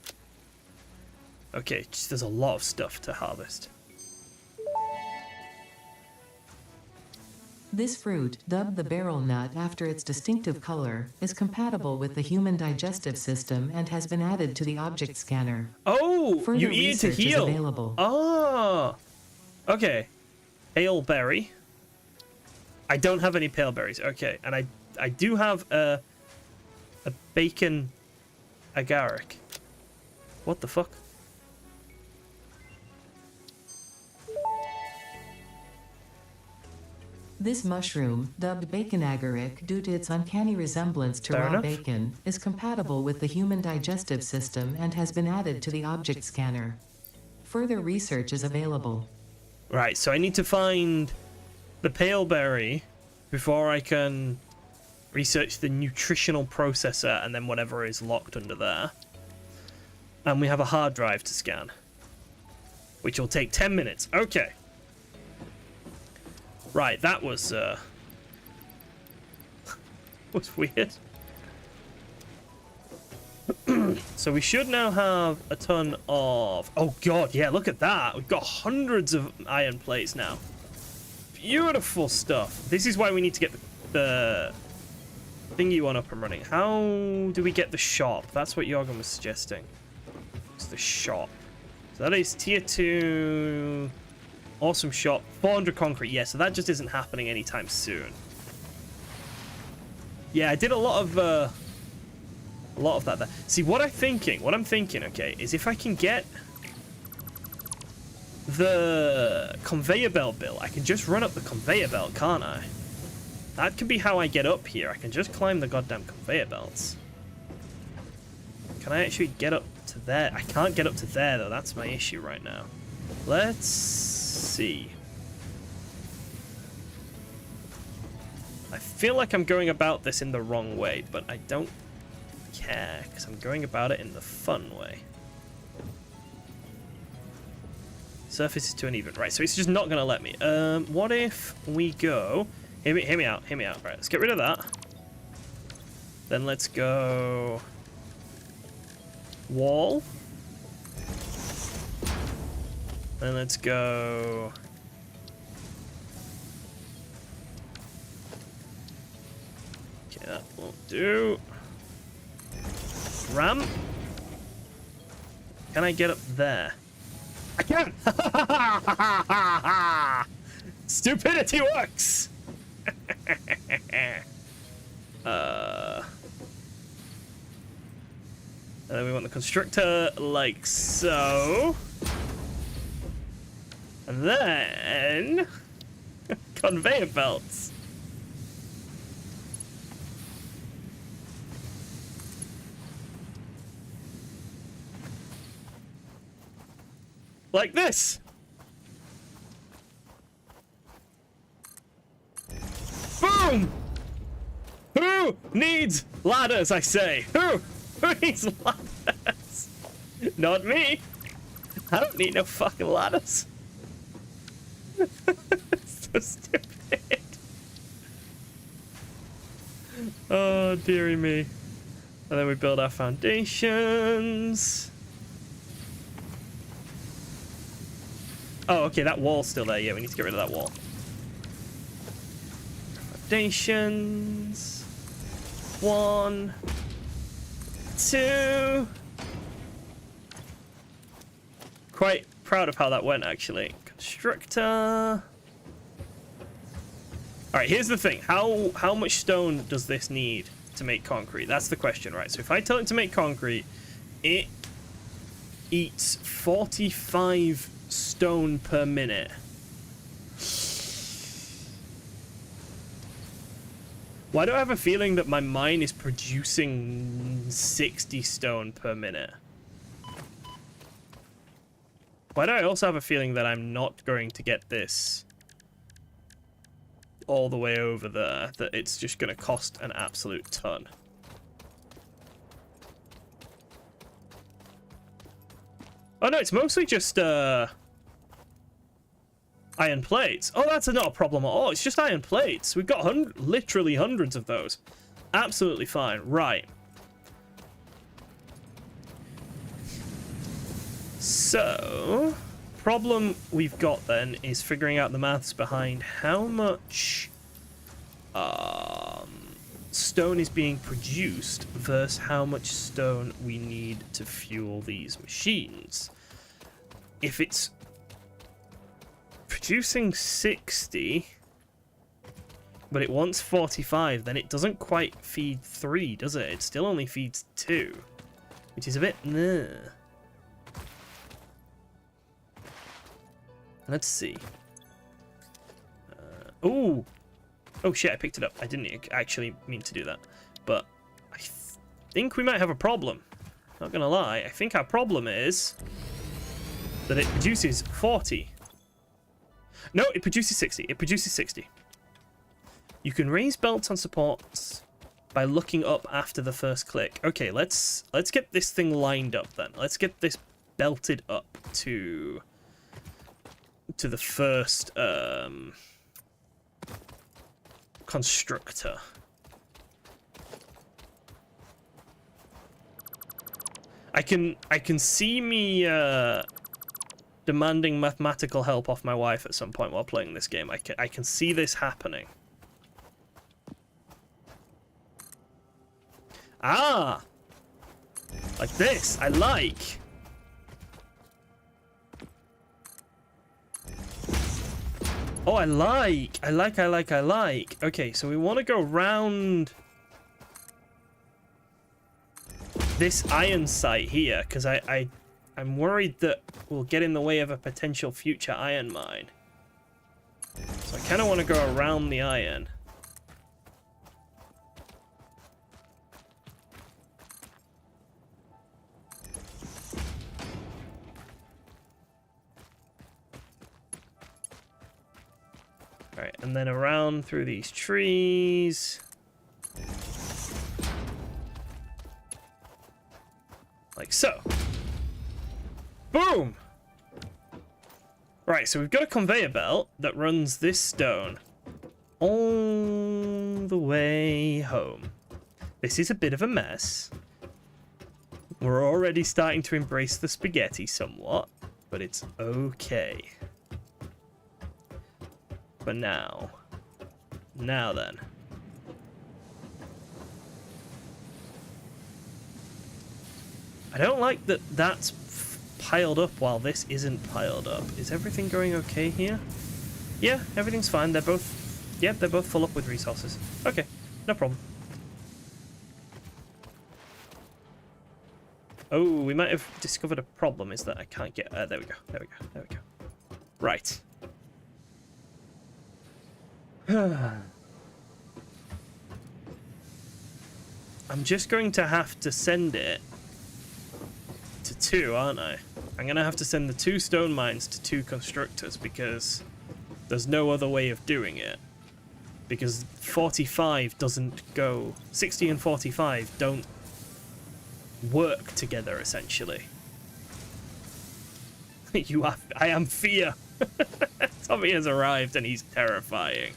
Okay, there's a lot of stuff to harvest. This fruit, dubbed the barrel nut after its distinctive color, is compatible with the human digestive system and has been added to the object scanner. Oh, Further you eat it to research is heal. available. Oh, okay. Pale berry. I don't have any pale berries. Okay, and I do have a bacon agaric. What the fuck? This mushroom, dubbed bacon agaric due to its uncanny resemblance to Fair raw enough. bacon, is compatible with the human digestive system and has been added to the object scanner. Further research is available. Right, so I need to find the pale berry before I can research the nutritional processor, and then whatever is locked under there. And we have a hard drive to scan, which will take 10 minutes. Okay. Right, that was was weird. So we should now have a ton of... Oh god, yeah, look at that. We've got hundreds of iron plates now. Beautiful stuff. This is why we need to get the thingy one up and running. How do we get the shop? That's what Jorgen was suggesting. It's the shop. So that is tier 2. Awesome shop. 400 concrete. Yeah, so that just isn't happening anytime soon. Yeah, I did a lot of that there. See, what I'm thinking, okay, is if I can get the conveyor belt bill, I can just run up the conveyor belt, can't I? That could be how I get up here. I can just climb the goddamn conveyor belts. Can I actually get up to there? I can't get up to there, though. That's my issue right now. Let's see. I feel like I'm going about this in the wrong way, but I don't care, because I'm going about it in the fun way. Surface is too uneven. Right, so it's just not going to let me. What if we go... Hear me out. Right, let's get rid of that. Then let's go... Wall. Then let's go... Okay, that won't do. Ramp. Can I get up there? I can! Stupidity works! And then we want the constructor like so. And then... conveyor belts. Like this. Boom! Who needs ladders, I say? Who needs ladders? Not me. I don't need no fucking ladders. So stupid. Oh, dearie me. And then we build our foundations. Oh, okay, that wall's still there. Yeah, we need to get rid of that wall. Foundations. 1, 2. Quite proud of how that went, actually. Constructor. Alright, here's the thing. How much stone does this need to make concrete? That's the question, right? So if I tell it to make concrete, it eats 45 stone per minute. Why do I have a feeling that my mine is producing 60 stone per minute? Why do I also have a feeling that I'm not going to get this all the way over there, that it's just going to cost an absolute ton? Oh no, it's mostly just iron plates. Oh, that's not a problem at all. It's just iron plates. We've got literally hundreds of those. Absolutely fine. Right. So, problem we've got then is figuring out the maths behind how much stone is being produced versus how much stone we need to fuel these machines. If it's producing 60, but it wants 45, then it doesn't quite feed 3, does it? It still only feeds 2, which is a bit... Nah. Let's see. Oh shit, I picked it up. I didn't actually mean to do that. But I think we might have a problem. Not gonna lie. I think our problem is that it produces 40. No, it produces 60. It produces 60. You can raise belts on supports by looking up after the first click. Okay, let's get this thing lined up then. Let's get this belted up to the first constructor. I can see me demanding mathematical help off my wife at some point while playing this game. I can see this happening. Ah! Like this. I like. Oh, I like. Okay, so we want to go round this iron site here, because I'm worried that we'll get in the way of a potential future iron mine. So I kind of want to go around the iron. Alright, and then around through these trees. Like so. Boom! Right, so we've got a conveyor belt that runs this stone all the way home. This is a bit of a mess. We're already starting to embrace the spaghetti somewhat, but it's okay. For now. Now then. I don't like that that's piled up while this isn't piled up. Is everything going okay here? Yeah, everything's fine. They're both full up with resources. Okay, no problem. Oh, we might have discovered a problem. Is that I can't get... there we go. Right. I'm just going to have to send it to 2, aren't I? I'm going to have to send the 2 stone mines to 2 constructors because there's no other way of doing it. Because 45 doesn't go... 60 and 45 don't work together, essentially. I am fear. Tommy has arrived and he's terrifying.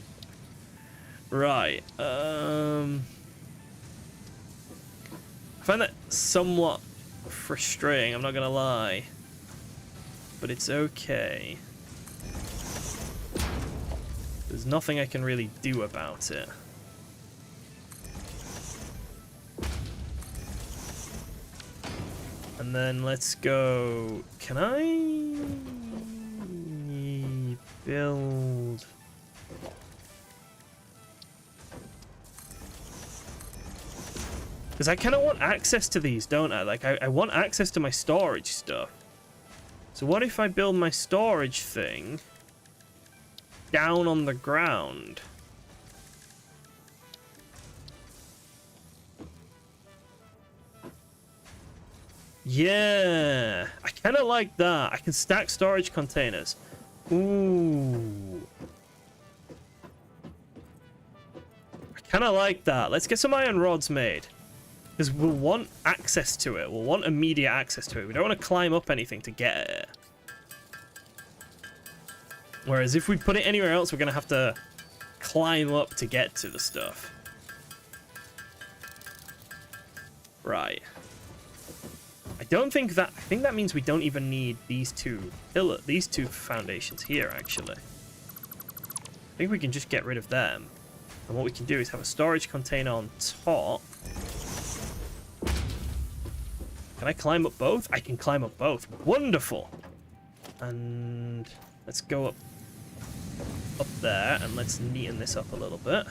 Right. I find that somewhat frustrating, I'm not gonna lie. But it's okay. There's nothing I can really do about it. And then let's go... Can I build... Because I kind of want access to these, don't I? Like, I want access to my storage stuff. So what if I build my storage thing down on the ground? Yeah, I kind of like that. I can stack storage containers. Ooh. I kind of like that. Let's get some iron rods made. Because we'll want access to it. We'll want immediate access to it. We don't want to climb up anything to get it. Whereas if we put it anywhere else, we're going to have to climb up to get to the stuff. Right. I think that means we don't even need these two foundations here, actually. I think we can just get rid of them. And what we can do is have a storage container on top. Can I climb up both? I can climb up both. Wonderful! And let's go up there, and let's neaten this up a little bit.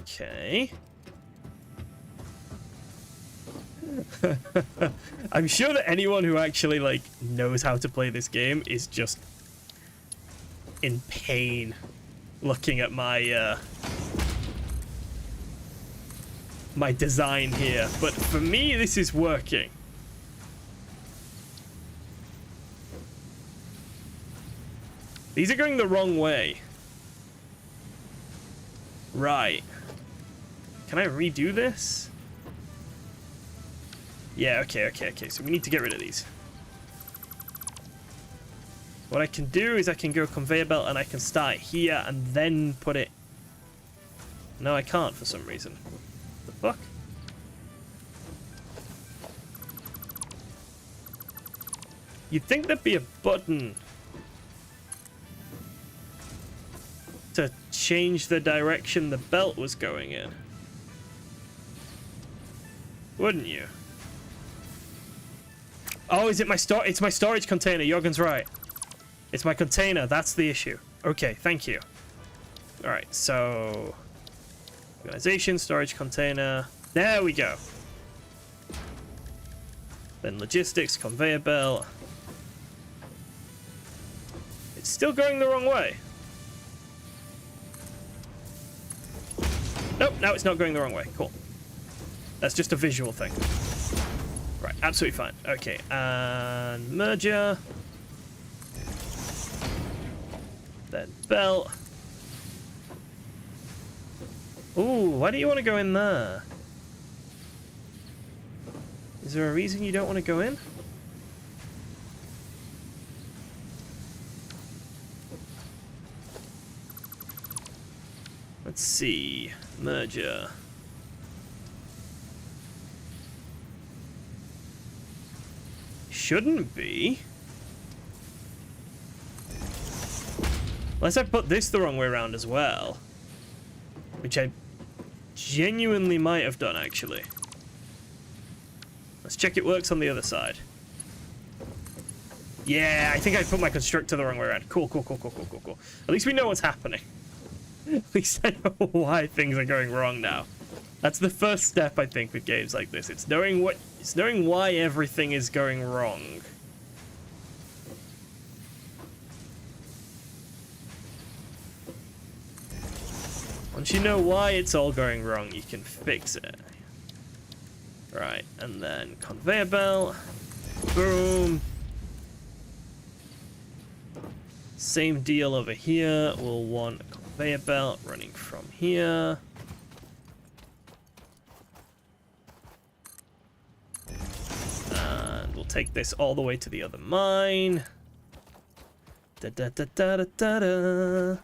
Okay. I'm sure that anyone who actually, like, knows how to play this game is just in pain looking at my my design here, but for me this is working. These are going the wrong way. Right. Can I redo this? Yeah, okay. So we need to get rid of these. What I can do is I can go conveyor belt and I can start here and then put it... No, I can't for some reason. The fuck? You'd think there'd be a button to change the direction the belt was going in. Wouldn't you? Oh, is it my it's my storage container. Jorgen's right. It's my container. That's the issue. Okay, thank you. All right, so organization, storage container. There we go. Then logistics, conveyor belt. It's still going the wrong way. Nope, now it's not going the wrong way. Cool. That's just a visual thing. Right, absolutely fine. Okay, and merger. Then belt. Ooh, why do you want to go in there? Is there a reason you don't want to go in? Let's see. Merger. Shouldn't be. Unless I put this the wrong way around as well. Which I genuinely might have done, actually. Let's check it works on the other side. Yeah, I think I put my constructor the wrong way around. Cool. At least we know what's happening. At least I know why things are going wrong now. That's the first step, I think, with games like this. It's knowing why everything is going wrong. Once you know why it's all going wrong, you can fix it. Right, and then conveyor belt. Boom. Same deal over here. We'll want a conveyor belt running from here. And we'll take this all the way to the other mine. Da da da da da da da.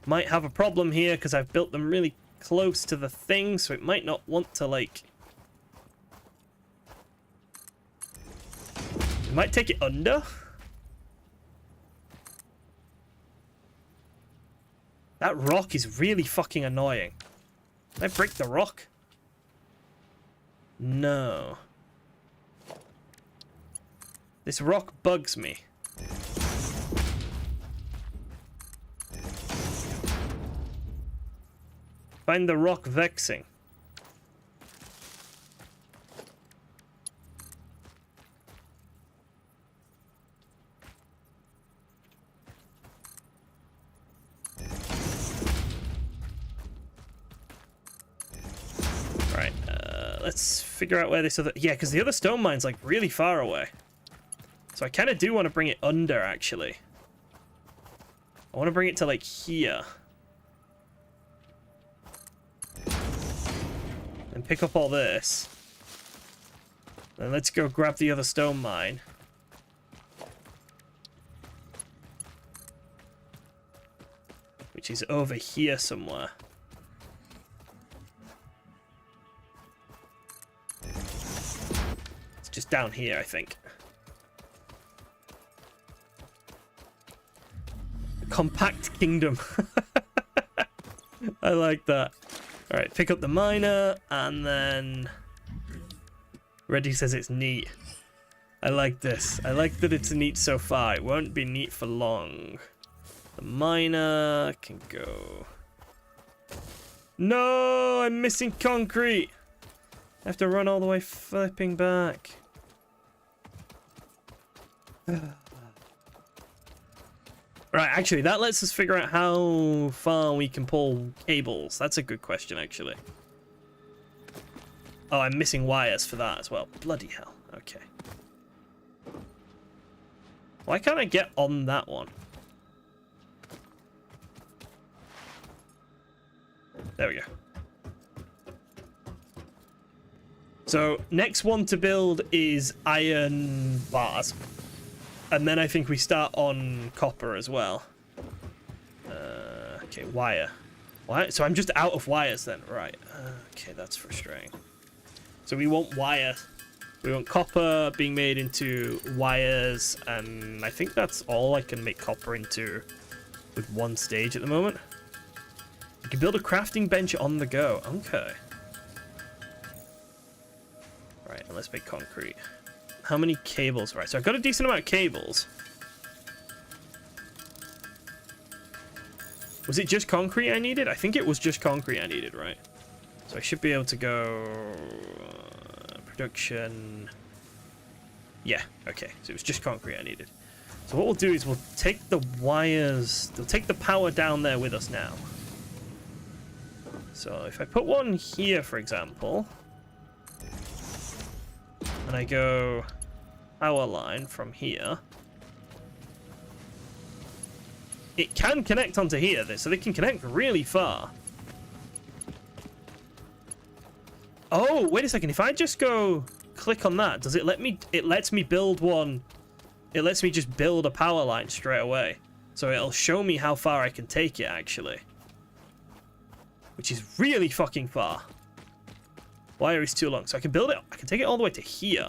Might have a problem here because I've built them really close to the thing, so it might not want to, like... It might take it under. That rock is really fucking annoying. Can I break the rock? No. This rock bugs me. Find the rock vexing. Right, let's figure out where this other... Yeah, because the other stone mine's like really far away. So I kind of do want to bring it under, actually. I want to bring it to like here. And pick up all this. Then let's go grab the other stone mine. Which is over here somewhere. It's just down here, I think. Compact kingdom. I like that. Alright, pick up the miner, and then... Reddy says it's neat. I like this. I like that it's neat so far. It won't be neat for long. The miner can go... No! I'm missing concrete! I have to run all the way flipping back. Right, actually, that lets us figure out how far we can pull cables. That's a good question, actually. Oh, I'm missing wires for that as well. Bloody hell. Okay. Why can't I get on that one? There we go. So next one to build is iron bars. And then I think we start on copper as well. Okay, wire. Why? So I'm just out of wires then. Right. Okay, that's frustrating. So we want wire. We want copper being made into wires. And I think that's all I can make copper into with one stage at the moment. You can build a crafting bench on the go. Okay. Right, and let's make concrete. How many cables? Right, so I've got a decent amount of cables. Was it just concrete I needed? I think it was just concrete I needed, right? So I should be able to go... production... Yeah, okay. So it was just concrete I needed. So what we'll do is we'll take the wires... We'll take the power down there with us now. So if I put one here, for example... and I go power line from here... It can connect onto here, so they can connect really far. Oh, wait a second. If I just go click on that, does it let me... It lets me build one... It lets me just build a power line straight away. So it'll show me how far I can take it, actually. Which is really fucking far. Wire is too long. So I can build it... I can take it all the way to here.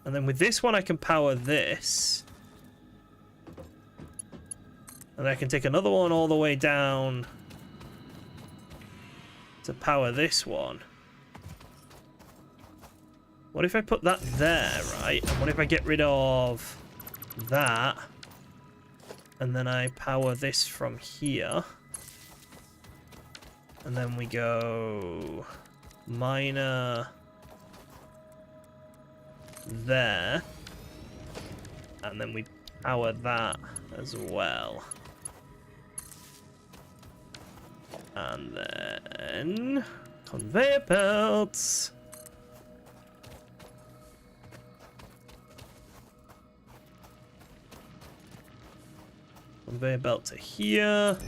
And then with this one, I can power this. And I can take another one all the way down to power this one. What if I put that there, right? And what if I get rid of that? And then I power this from here. And then we go miner... there, and then we power that as well, and then conveyor belts. Conveyor belt to here.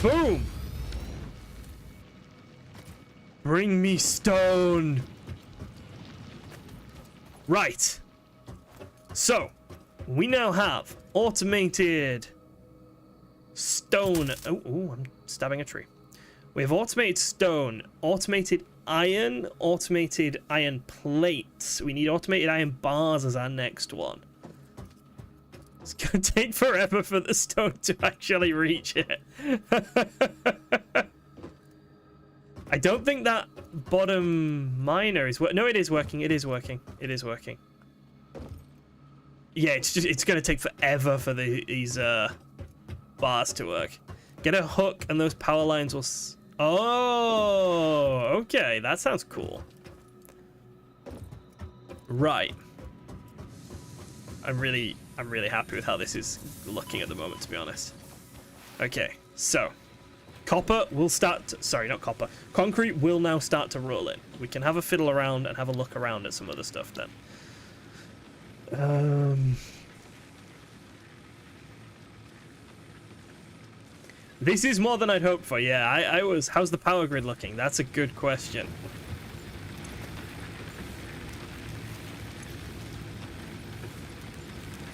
Boom. Bring me stone. Right. So, we now have automated stone. Oh, I'm stabbing a tree. We have automated stone, automated iron plates. We need automated iron bars as our next one. It's going to take forever for the stone to actually reach it. I don't think that bottom miner is working. No, it is working. It is working. It is working. Yeah, it's going to take forever for these bars to work. Get a hook and those power lines will... Oh, okay. That sounds cool. Right. I'm really happy with how this is looking at the moment, to be honest. Okay, so... Copper will start... Sorry, not copper. Concrete will now start to roll in. We can have a fiddle around and have a look around at some other stuff then. This is more than I'd hoped for. Yeah, I was... How's the power grid looking? That's a good question.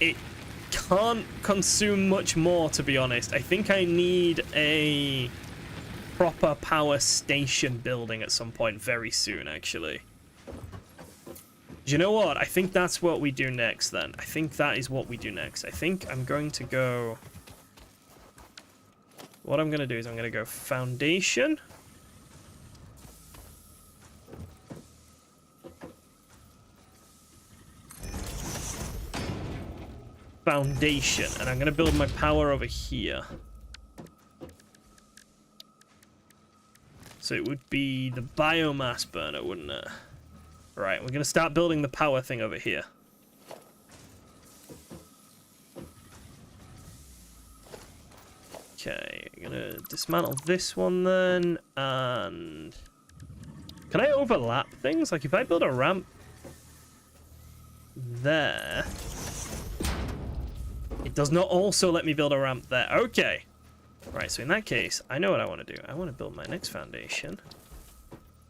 It can't consume much more, to be honest. I think I need a proper power station building at some point very soon, actually. Do you know what? I think that's what we do next, then. I think that is what we do next. I think I'm going to go... What I'm going to do is I'm going to go foundation. Foundation. And I'm going to build my power over here. So it would be the biomass burner, wouldn't it? Right, we're going to start building the power thing over here. Okay, I'm going to dismantle this one then, and... Can I overlap things? Like, if I build a ramp there... It does not also let me build a ramp there. Okay. Right, so in that case, I know what I want to do. I want to build my next foundation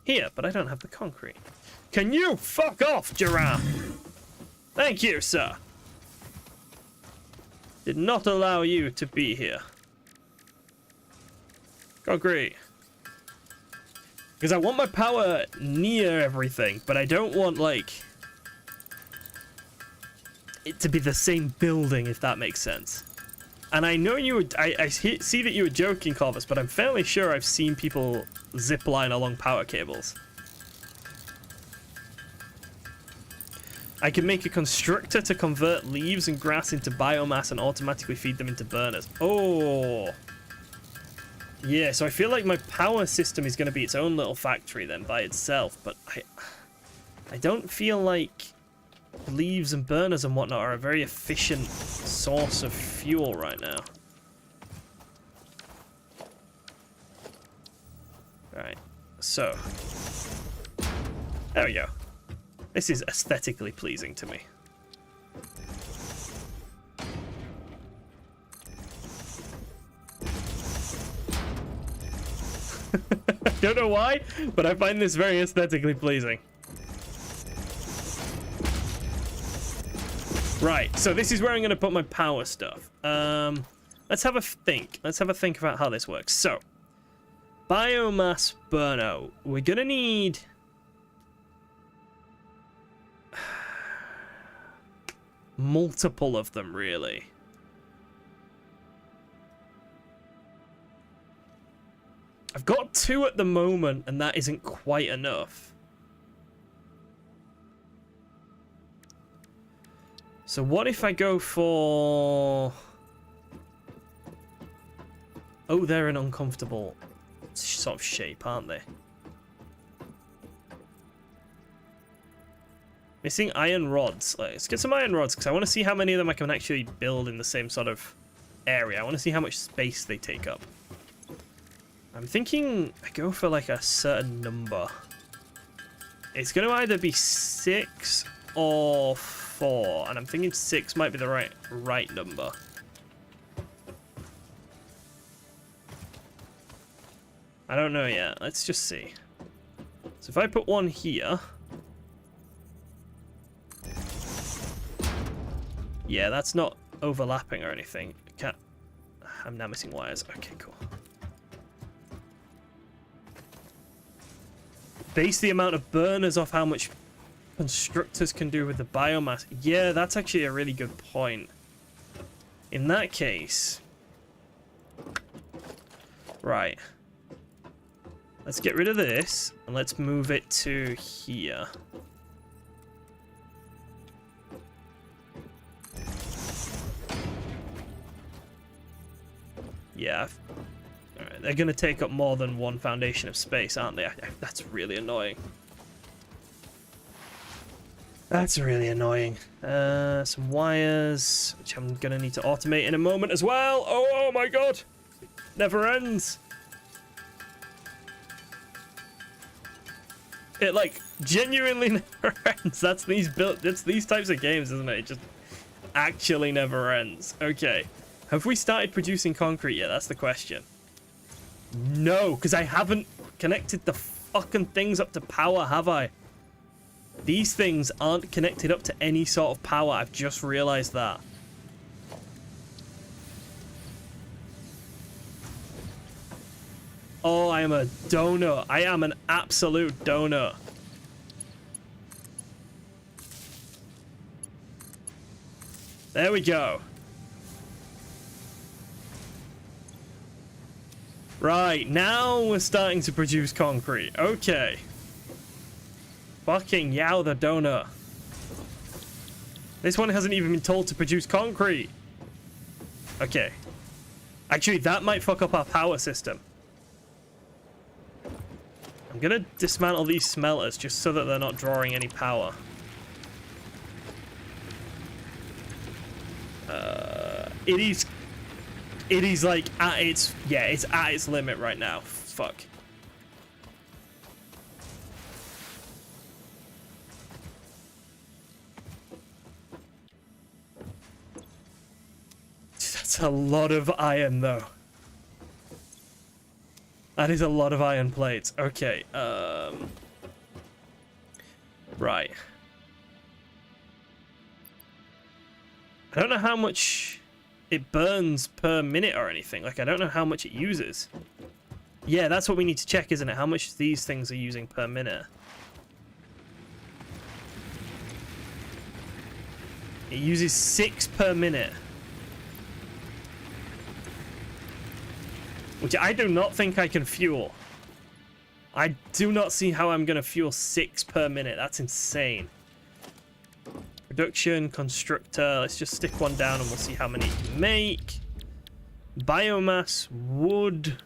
here, but I don't have the concrete. Can you fuck off, giraffe? Thank you, sir. Did not allow you to be here. Concrete. Because I want my power near everything, but I don't want, like, it to be the same building, if that makes sense. And I know you would, I see that you were joking, Corvus, but I'm fairly sure I've seen people zipline along power cables. I can make a constructor to convert leaves and grass into biomass and automatically feed them into burners. Oh. Yeah, so I feel like my power system is going to be its own little factory then by itself, but I don't feel like leaves and burners and whatnot are a very efficient source of fuel right now. Right, so there we go. This is aesthetically pleasing to me. I don't know why, but I find this very aesthetically pleasing. Right, so this is where I'm going to put my power stuff. Let's have a think. Let's have a think about how this works. So, biomass burner. We're going to need multiple of them, really. I've got 2 at the moment, and that isn't quite enough. So what if I go for... Oh, they're an uncomfortable sort of shape, aren't they? Missing iron rods. Let's get some iron rods, because I want to see how many of them I can actually build in the same sort of area. I want to see how much space they take up. I'm thinking I go for like a certain number. It's going to either be 6 or 4, and I'm thinking 6 might be the right number. I don't know yet. Let's just see. So if I put one here... Yeah, that's not overlapping or anything. I'm now missing wires. Okay, cool. Base the amount of burners off how much constructors can do with the biomass. Yeah, that's actually a really good point. In that case... Right. Let's get rid of this, and let's move it to here. Yeah. Alright, they're going to take up more than one foundation of space, aren't they? That's really annoying. That's really annoying. Some wires, which I'm going to need to automate in a moment as well. Oh my god! Never ends. It, like, genuinely never ends. That's these types of games, isn't it? It just actually never ends. Okay. Have we started producing concrete yet? That's the question. No, because I haven't connected the fucking things up to power, have I? These things aren't connected up to any sort of power. I've just realized that. Oh, I am a donut. I am an absolute donut. There we go. Right, now we're starting to produce concrete. Okay. Fucking yow the donut. This one hasn't even been told to produce concrete. Okay. Actually, that might fuck up our power system. I'm gonna dismantle these smelters just so that they're not drawing any power. It is like at its, yeah, it's at its limit right now. Fuck. That's a lot of iron, though. That is a lot of iron plates. Okay, right. I don't know how much it burns per minute or anything. Like, I don't know how much it uses. Yeah, that's what we need to check, isn't it? How much these things are using per minute. It uses 6 per minute. Which I do not think I can fuel. I do not see how I'm going to fuel 6 per minute. That's insane. Production, constructor. Let's just stick one down and we'll see how many it can make. Biomass, wood.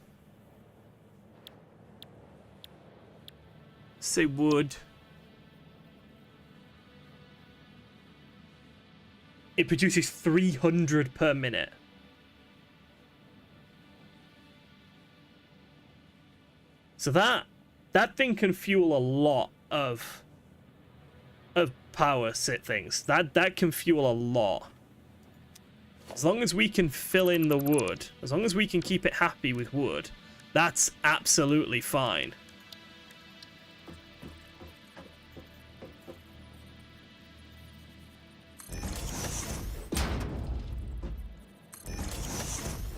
Say wood. It produces 300 per minute. So that thing can fuel a lot of power sit things. That can fuel a lot. As long as we can fill in the wood, as long as we can keep it happy with wood, that's absolutely fine.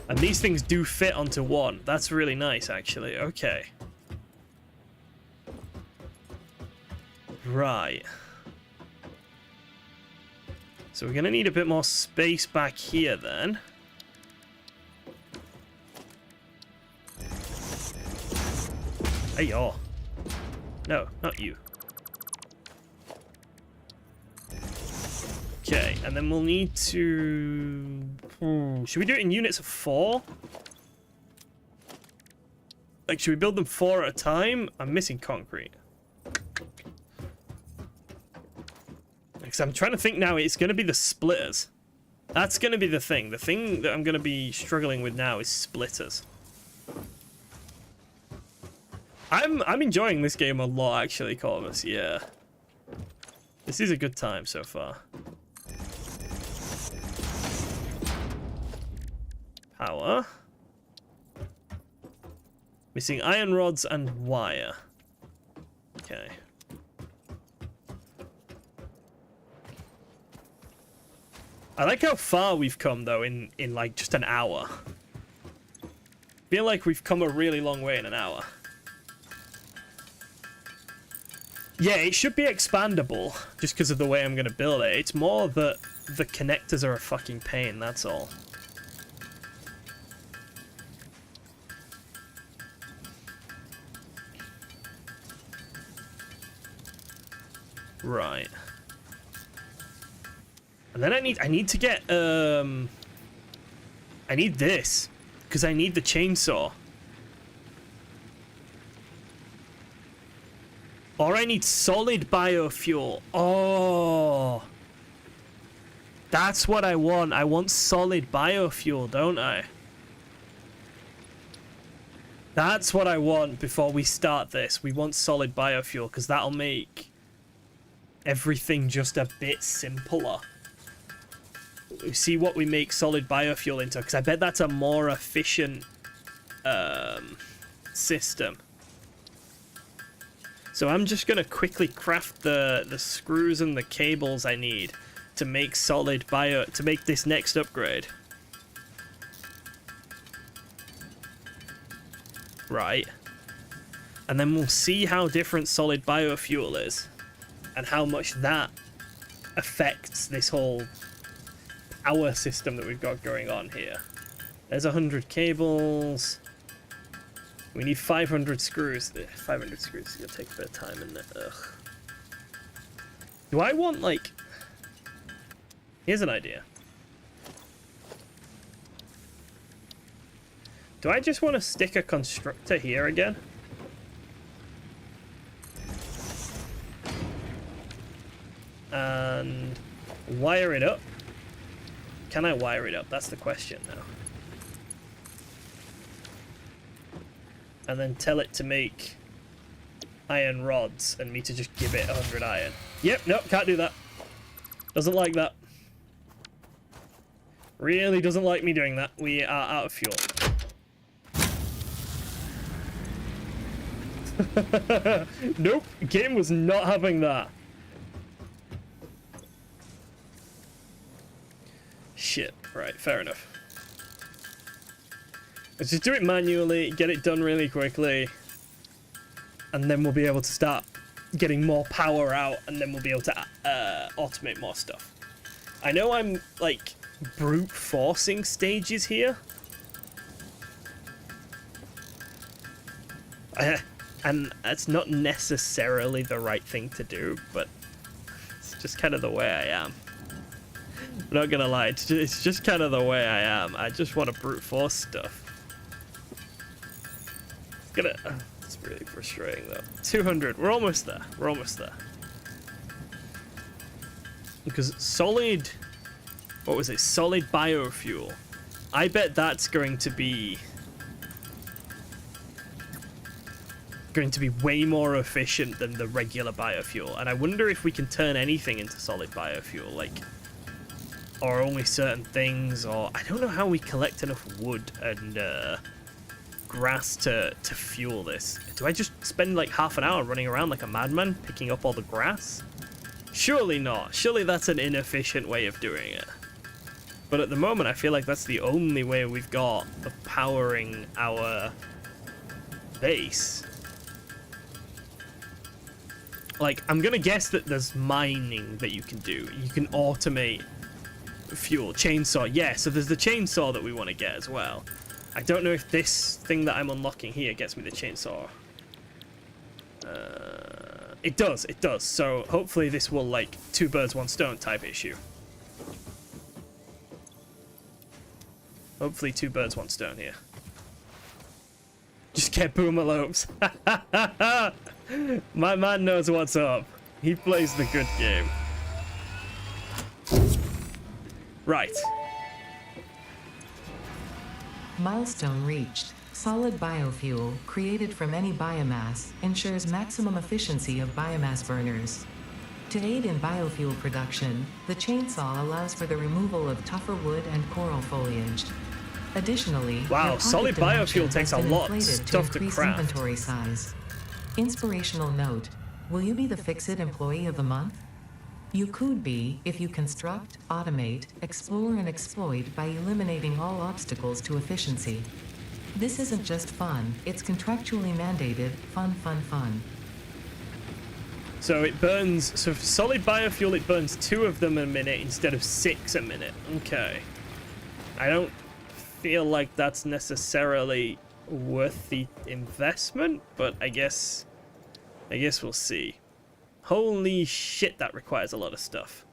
And these things do fit onto one. That's really nice, actually. Okay. Right. So we're going to need a bit more space back here, then. Hey, y'all. No, not you. Okay, and then we'll need to... should we do it in units of 4? Like, should we build them 4 at a time? I'm missing concrete. Because I'm trying to think now, it's going to be the splitters. That's going to be the thing. The thing that I'm going to be struggling with now is splitters. I'm enjoying this game a lot, actually, Corvus. Yeah. This is a good time so far. Power. Missing iron rods and wire. Okay. I like how far we've come, though, in like just an hour. Feel like we've come a really long way in an hour. Yeah, it should be expandable, just because of the way I'm going to build it. It's more that the connectors are a fucking pain, that's all. Right. And then I need to get, I need this, because I need the chainsaw. Or I need solid biofuel. Oh. That's what I want. I want solid biofuel, don't I? That's what I want before we start this. We want solid biofuel, because that'll make everything just a bit simpler. See what we make solid biofuel into, because I bet that's a more efficient system. So I'm just going to quickly craft the screws and the cables I need to make solid bio, to make this next upgrade. Right. And then we'll see how different solid biofuel is and how much that affects this whole power system that we've got going on here. There's 100 cables. We need 500 screws. 500 screws is gonna take a bit of time, isn't it? Ugh. Do I want, like... Here's an idea. Do I just want to stick a constructor here again? And wire it up? Can I wire it up? That's the question now. And then tell it to make iron rods and me to just give it 100 iron. Yep, nope, can't do that. Doesn't like that. Really doesn't like me doing that. We are out of fuel. Nope, game was not having that. Shit, right, fair enough. Let's just do it manually, get it done really quickly, and then we'll be able to start getting more power out, and then we'll be able to automate more stuff. I know I'm, like, brute forcing stages here. And that's not necessarily the right thing to do, but it's just kind of the way I am. I'm not gonna lie, it's just kind of the way I am. I just want to brute force stuff. It's really frustrating though. 200, we're almost there. We're almost there. Because solid, what was it? Solid biofuel. I bet that's going to be way more efficient than the regular biofuel. And I wonder if we can turn anything into solid biofuel, like, or only certain things, or I don't know how we collect enough wood and grass to fuel this. Do I just spend like half an hour running around like a madman picking up all the grass? Surely not. Surely that's an inefficient way of doing it. But at the moment, I feel like that's the only way we've got of powering our base. Like, I'm gonna guess that there's mining that you can do. You can automate fuel. Chainsaw, yeah, so there's the chainsaw that we want to get as well. I don't know if this thing that I'm unlocking here gets me the chainsaw. It does. So hopefully this will, like, 2 birds, 1 stone type issue. Hopefully 2 birds, 1 stone here. Just get boomalopes. My man knows what's up. He plays the good game. Right. Milestone reached. Solid biofuel, created from any biomass, ensures maximum efficiency of biomass burners. To aid in biofuel production, the chainsaw allows for the removal of tougher wood and coral foliage. Additionally, wow, solid biofuel takes a lot of stuff to craft. Inventory size. Inspirational note: will you be the Fix-It Employee of the Month? You could be if you construct, automate, explore, and exploit by eliminating all obstacles to efficiency. This isn't just fun, it's contractually mandated. Fun. So it burns, so for solid biofuel, it burns 2 of them a minute instead of 6 a minute. Okay. I don't feel like that's necessarily worth the investment, but I guess we'll see. Holy shit, that requires a lot of stuff.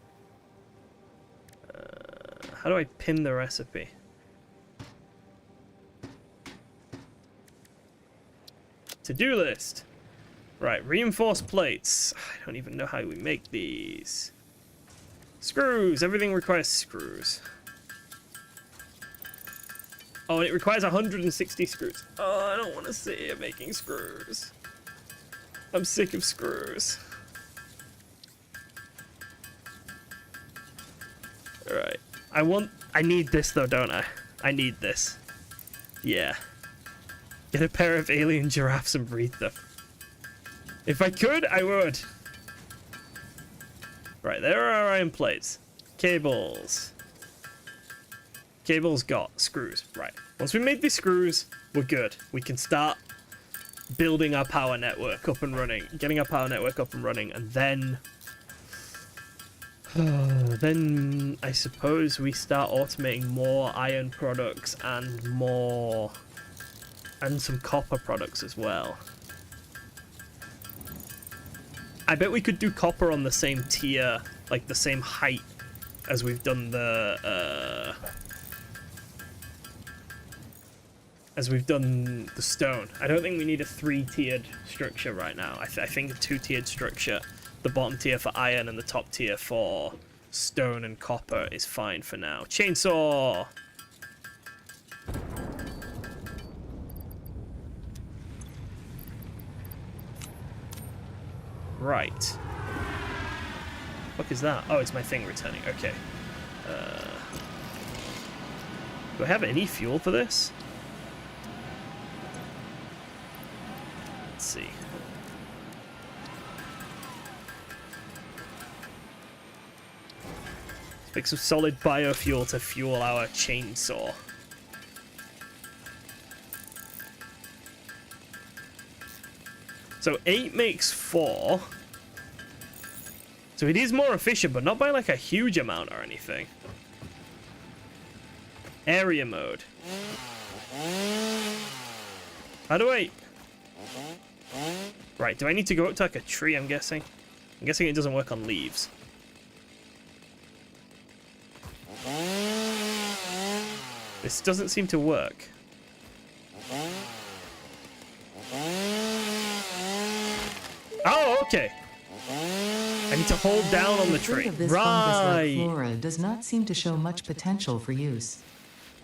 How do I pin the recipe? To-do list. Right, reinforced plates. I don't even know how we make these. Screws. Everything requires screws. Oh, and it requires 160 screws. Oh, I don't want to sit here making screws. I'm sick of screws. Alright. I need this though, don't I? I need this. Yeah. Get a pair of alien giraffes and breed them. If I could, I would. Right, there are our iron plates. Cables. Cables got screws. Right. Once we make these screws, we're good. We can start building our power network up and running. Getting our power network up and running, and then... then I suppose we start automating more iron products and more... and some copper products as well. I bet we could do copper on the same tier, like the same height as we've done the stone. I don't think we need a 3-tiered structure right now. I think a 2-tiered structure, the bottom tier for iron and the top tier for stone and copper is fine for now. Chainsaw! Right. What is that? Oh, it's my thing returning. Okay. Do I have any fuel for this? Let's see. Let's make some solid biofuel to fuel our chainsaw. So 8 makes 4. So it is more efficient, but not by like a huge amount or anything. Area mode. How do I... Right, do I need to go up to like a tree, I'm guessing? I'm guessing it doesn't work on leaves. This doesn't seem to work. Oh, okay. I need to hold down on the tree. Of this fungus-like flora does not seem to show much potential for use.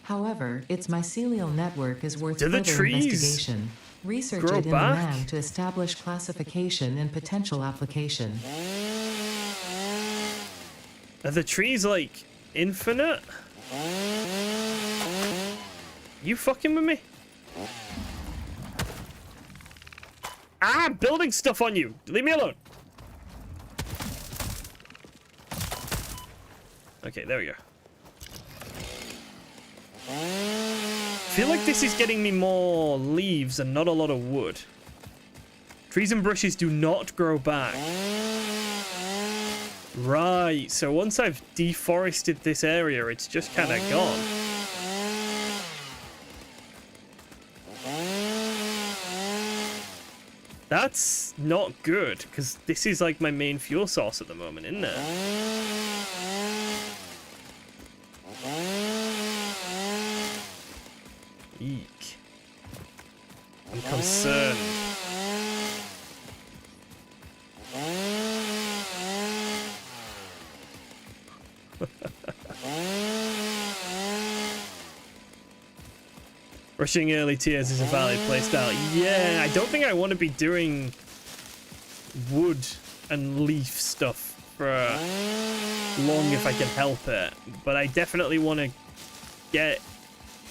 However, its mycelial network is worth further investigation. Research it in the MAM to establish classification and potential application. Are the trees like infinite? You fucking with me? Ah, I'm building stuff on you. Leave me alone. Okay, there we go. I feel like this is getting me more leaves and not a lot of wood. Trees and bushes do not grow back. Right, so once I've deforested this area, it's just kind of gone. That's not good, because this is like my main fuel source at the moment, isn't it? Eek. I'm concerned. Rushing early tiers is a valid playstyle. Yeah, I don't think I want to be doing wood and leaf stuff for long if I can help it. But I definitely want to get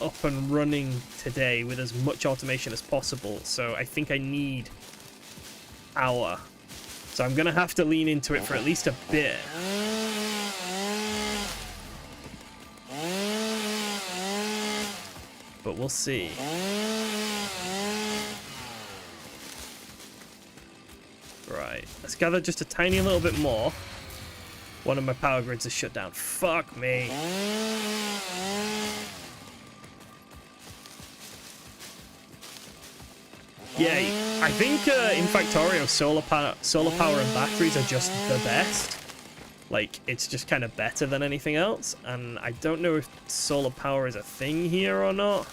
up and running today with as much automation as possible. So I think I need power. So I'm going to have to lean into it for at least a bit. But we'll see. Right, let's gather just a tiny little bit more. One of my power grids is shut down. Fuck me. Yeah, I think in Factorio, solar power and batteries are just the best. Like, it's just kind of better than anything else. And I don't know if solar power is a thing here or not.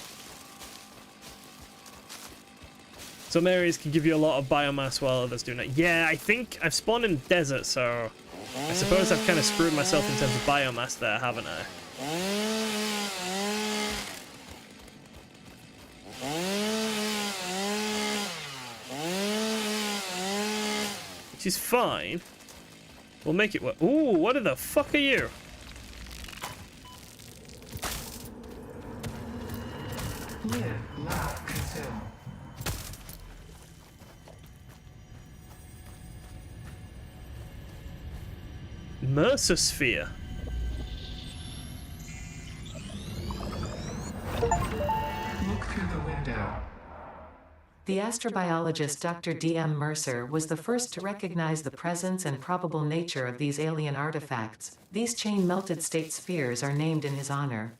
Some areas can give you a lot of biomass while others do not. Yeah, I think I've spawned in desert, so I suppose I've kind of screwed myself in terms of biomass there, haven't I? Which is fine. We'll make it work. Ooh, what the fuck are you? Mercersphere. Look through the window. The astrobiologist Dr. D.M. Mercer was the first to recognize the presence and probable nature of these alien artifacts. These chain-melted state spheres are named in his honor.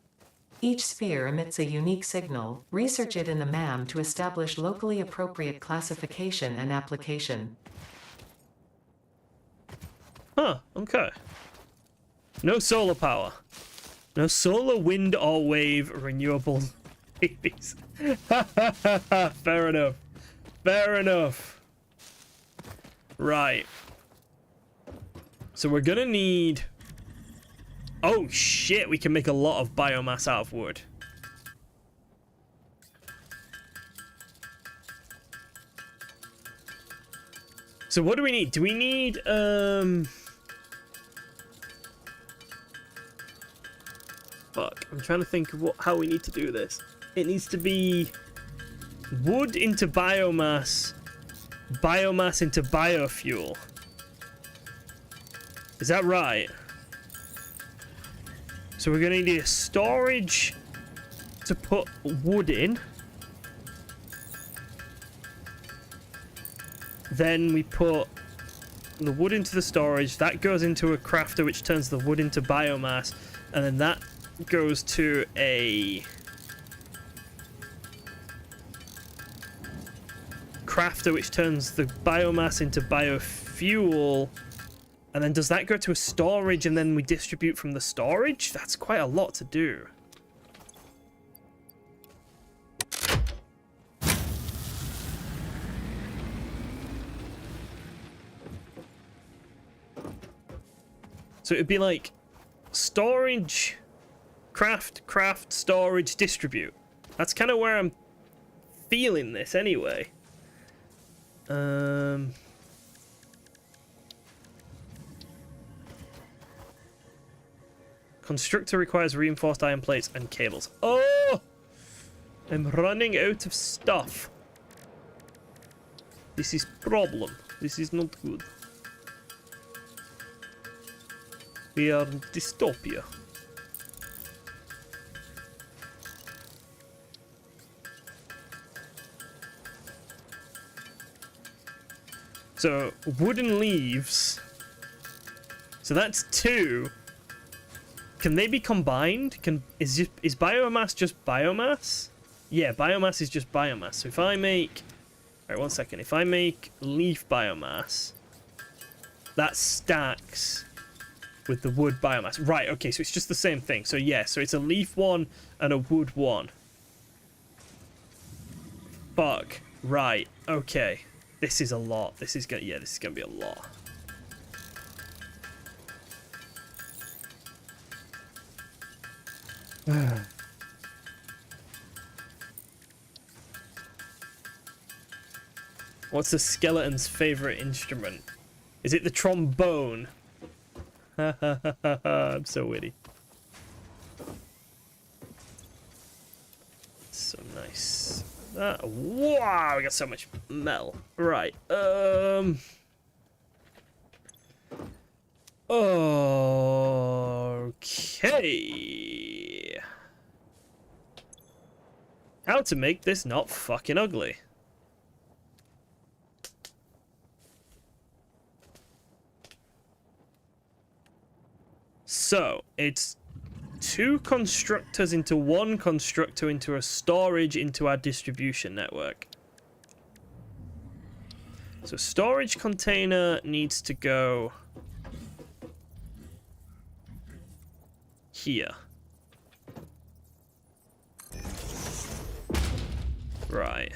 Each sphere emits a unique signal. Research it in the MAM to establish locally appropriate classification and application. Huh, okay. No solar power. No solar, wind, or wave renewable babies. Fair enough. Fair enough. Right. So we're gonna need... Oh shit, we can make a lot of biomass out of wood. So what do we need? Do we need, Fuck. I'm trying to think of how we need to do this. It needs to be wood into biomass, biomass into biofuel. Is that right? So we're going to need a storage to put wood in. Then we put the wood into the storage. That goes into a crafter, which turns the wood into biomass. And then that goes to a crafter, which turns the biomass into biofuel. And then does that go to a storage and then we distribute from the storage? That's quite a lot to do. So it'd be like storage, craft, storage, distribute. That's kind of where I'm feeling this anyway. Constructor requires reinforced iron plates and cables. Oh! I'm running out of stuff. This is problem. This is not good. We are in dystopia. So, wooden leaves. So that's 2. Can they be combined? Is biomass just biomass? Yeah, biomass is just biomass. So if I make... Alright, 1 second. If I make leaf biomass, that stacks with the wood biomass. Right, okay, so it's just the same thing. So yeah, so it's a leaf one and a wood one. Fuck. Right, okay. This is a lot. This is gonna be a lot. What's the skeleton's favorite instrument? Is it the trombone? I'm so witty. So nice. Wow, we got so much metal. Right. Okay. How to make this not fucking ugly. So, it's 2 constructors into 1 constructor into a storage into our distribution network. So, storage container needs to go here. Right.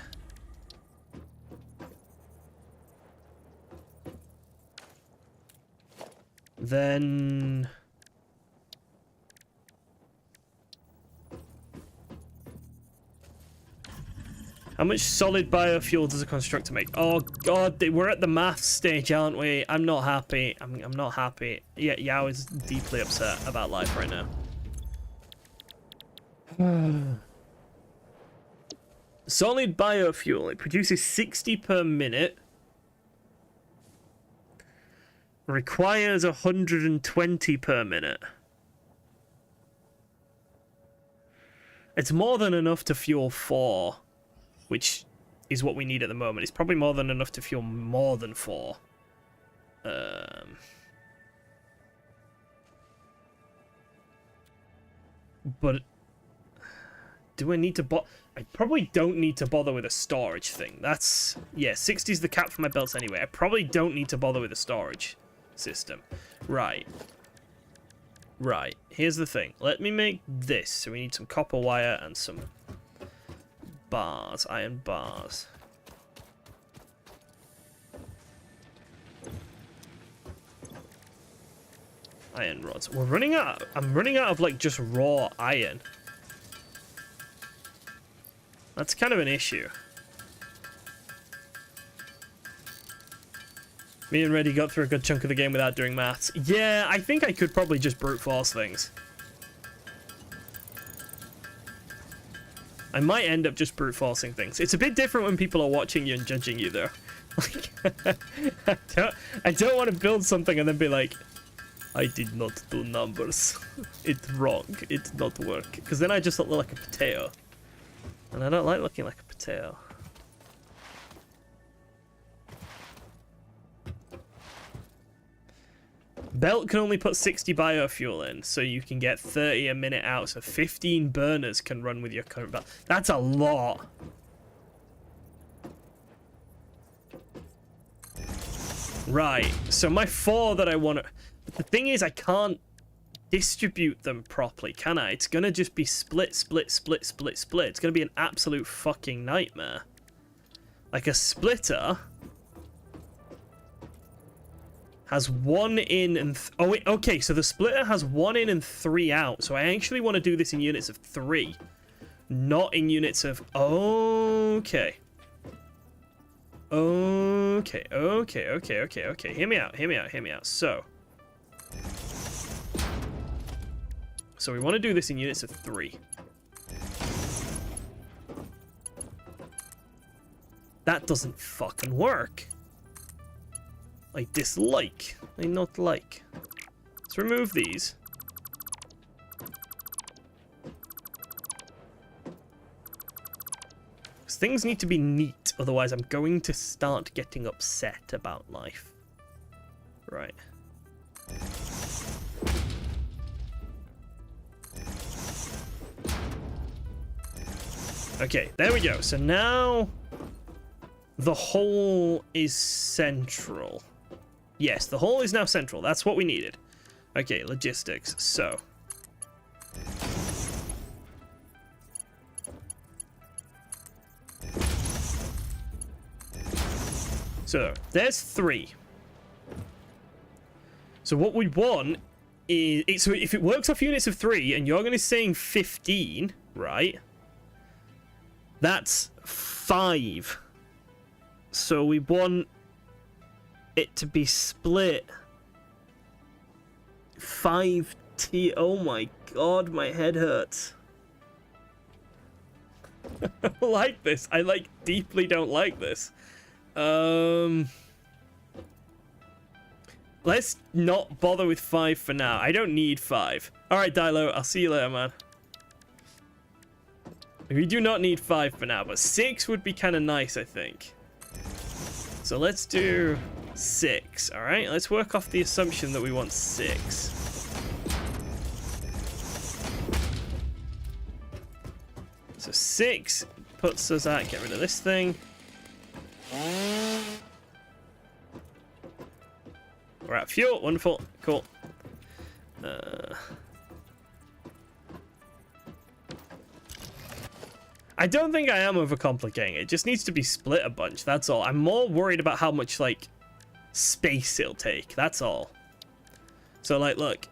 Then... How much solid biofuel does a constructor make? Oh god, we're at the maths stage, aren't we? I'm not happy. I'm not happy. Yeah, Yao is deeply upset about life right now. Solid biofuel. It produces 60 per minute. Requires 120 per minute. It's more than enough to fuel 4. Which is what we need at the moment. It's probably more than enough to fuel more than 4. But do I need to I probably don't need to bother with a storage thing. That's... Yeah, 60 is the cap for my belts anyway. I probably don't need to bother with a storage system. Right. Right. Here's the thing. Let me make this. So we need some copper wire and some... bars, iron bars. Iron rods. We're running out. I'm running out of like just raw iron. That's kind of an issue. Me and Reddy got through a good chunk of the game without doing maths. Yeah, I think I could probably just brute force things. I might end up just brute forcing things. It's a bit different when people are watching you and judging you, though. Like, I don't want to build something and then be like, I did not do numbers. It's wrong. It did not work. Because then I just look like a potato. And I don't like looking like a potato. Belt can only put 60 biofuel in, so you can get 30 a minute out. So 15 burners can run with your current belt. That's a lot. Right, so my 4 that I want to... The thing is, I can't distribute them properly, can I? It's gonna just be split, split, split, split, split. It's gonna be an absolute fucking nightmare. Like, a splitter has 1 in and... oh, wait, okay, so the splitter has 1 in and 3 out. So I actually want to do this in units of 3. Not in units of... okay. Okay. Hear me out. So we want to do this in units of 3. That doesn't fucking work. I dislike. I not like. Let's remove these. Because things need to be neat, otherwise I'm going to start getting upset about life. Right. Okay, there we go. So now the hole is central. Yes, the hole is now central. That's what we needed. Okay, logistics. So there's 3. So what we want is... so if it works off units of 3 and you're going to saying 15, right? That's 5. So we want it to be split 5T. Oh my god, my head hurts. I don't like this. I deeply don't like this. Let's not bother with 5 for now. I don't need 5. Alright, Dilo, I'll see you later, man. We do not need 5 for now, but 6 would be kind of nice, I think. So let's do 6, alright? Let's work off the assumption that we want 6. So 6 puts us at... get rid of this thing. We're at fuel. Wonderful. Cool. I don't think I am overcomplicating it. It just needs to be split a bunch. That's all. I'm more worried about how much, like, space it'll take. That's all. So, like, look.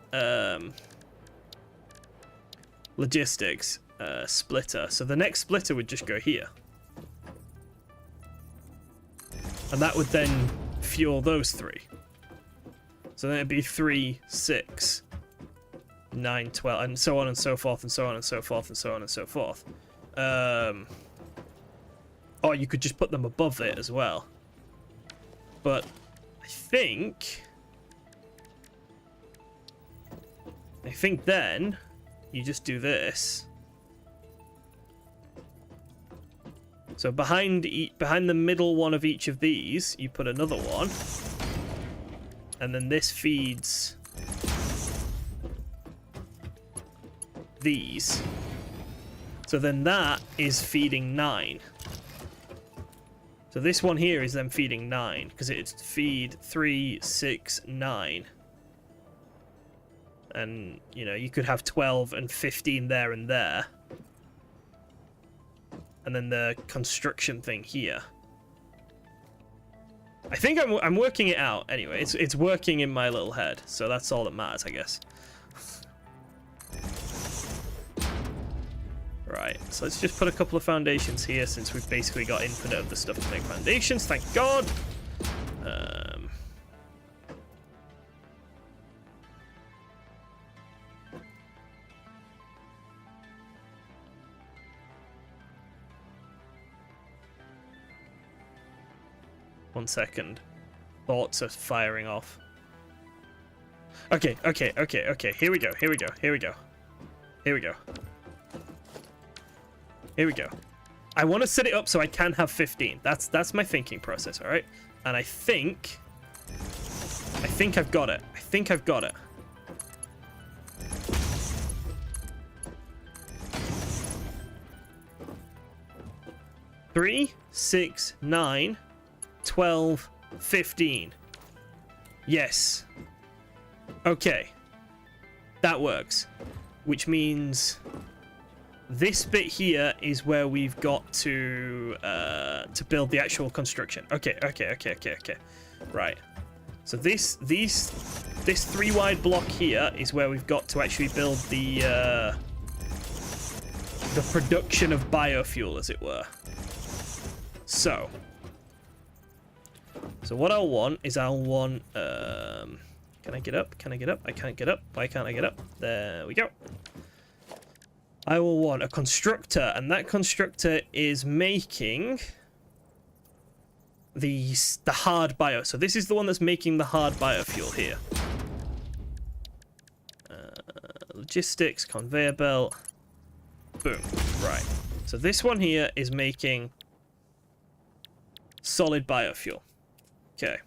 Logistics. Splitter. So the next splitter would just go here. And that would then fuel those 3. So then it'd be 3, 6, 9, 12, and so on and so forth, and so on and so forth, and so on and so forth. Or you could just put them above it as well. But I think then you just do this. So behind the middle one of each of these, you put another one. And then this feeds these. So then that is feeding 9. So this one here is then feeding 9, because it's feed 3, 6, 9. And, you know, you could have 12 and 15 there and there. And then the construction thing here. I think I'm working it out anyway. It's working in my little head, so that's all that matters, I guess. Right, so let's just put a couple of foundations here, since we've basically got infinite of the stuff to make foundations. Thank God. 1 second. Thoughts are firing off. Okay. Here we go. I want to set it up so I can have 15. That's my thinking process, all right? And I think I've got it. I think I've got it. 3, 6, 9, 12, 15. Yes. Okay. That works. Which means this bit here is where we've got to build the actual construction. Okay. Right. So this 3 wide block here is where we've got to actually build the production of biofuel, as it were. So what I'll want is can I get up? Can I get up? I can't get up. Why can't I get up? There we go. I will want a constructor, and that constructor is making the hard bio. So this is the one that's making the hard biofuel here. Logistics, conveyor belt. Boom. Right. So this one here is making solid biofuel. Okay.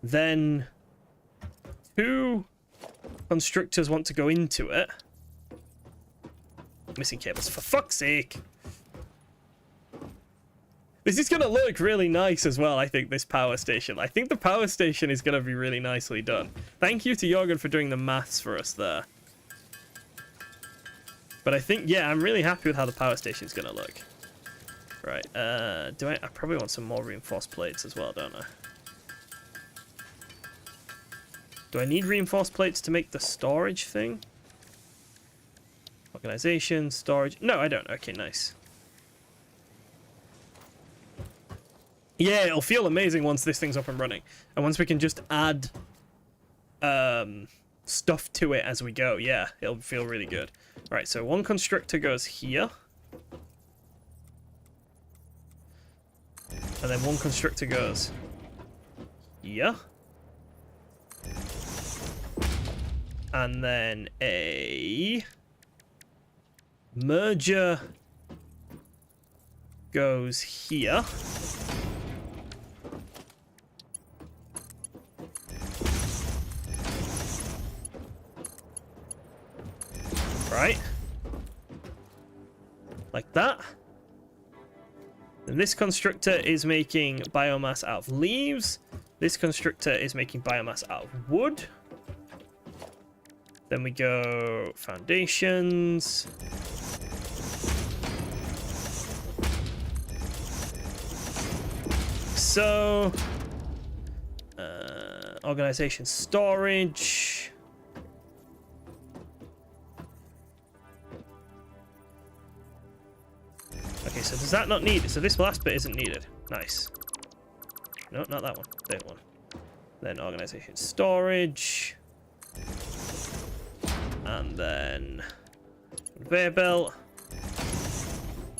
Then 2 constructors want to go into it. Missing cables, for fuck's sake. This is going to look really nice as well, I think, this power station. I think the power station is going to be really nicely done. Thank you to Jorgen for doing the maths for us there. But I think, yeah, I'm really happy with how the power station is going to look. Right, I probably want some more reinforced plates as well, don't I? Do I need reinforced plates to make the storage thing? Organization, storage. No, I don't. Okay, nice. Yeah, it'll feel amazing once this thing's up and running. And once we can just add stuff to it as we go. Yeah, it'll feel really good. Right, so 1 constructor goes here. And then 1 constructor goes here. And then a merger goes here. Right. Like that. And this constructor is making biomass out of leaves. This constructor is making biomass out of wood. Then we go foundations. So, organization storage. Okay, so does that not need it? So this last bit isn't needed. Nice. No, not that one. That one. Then organization storage. And then conveyor belt.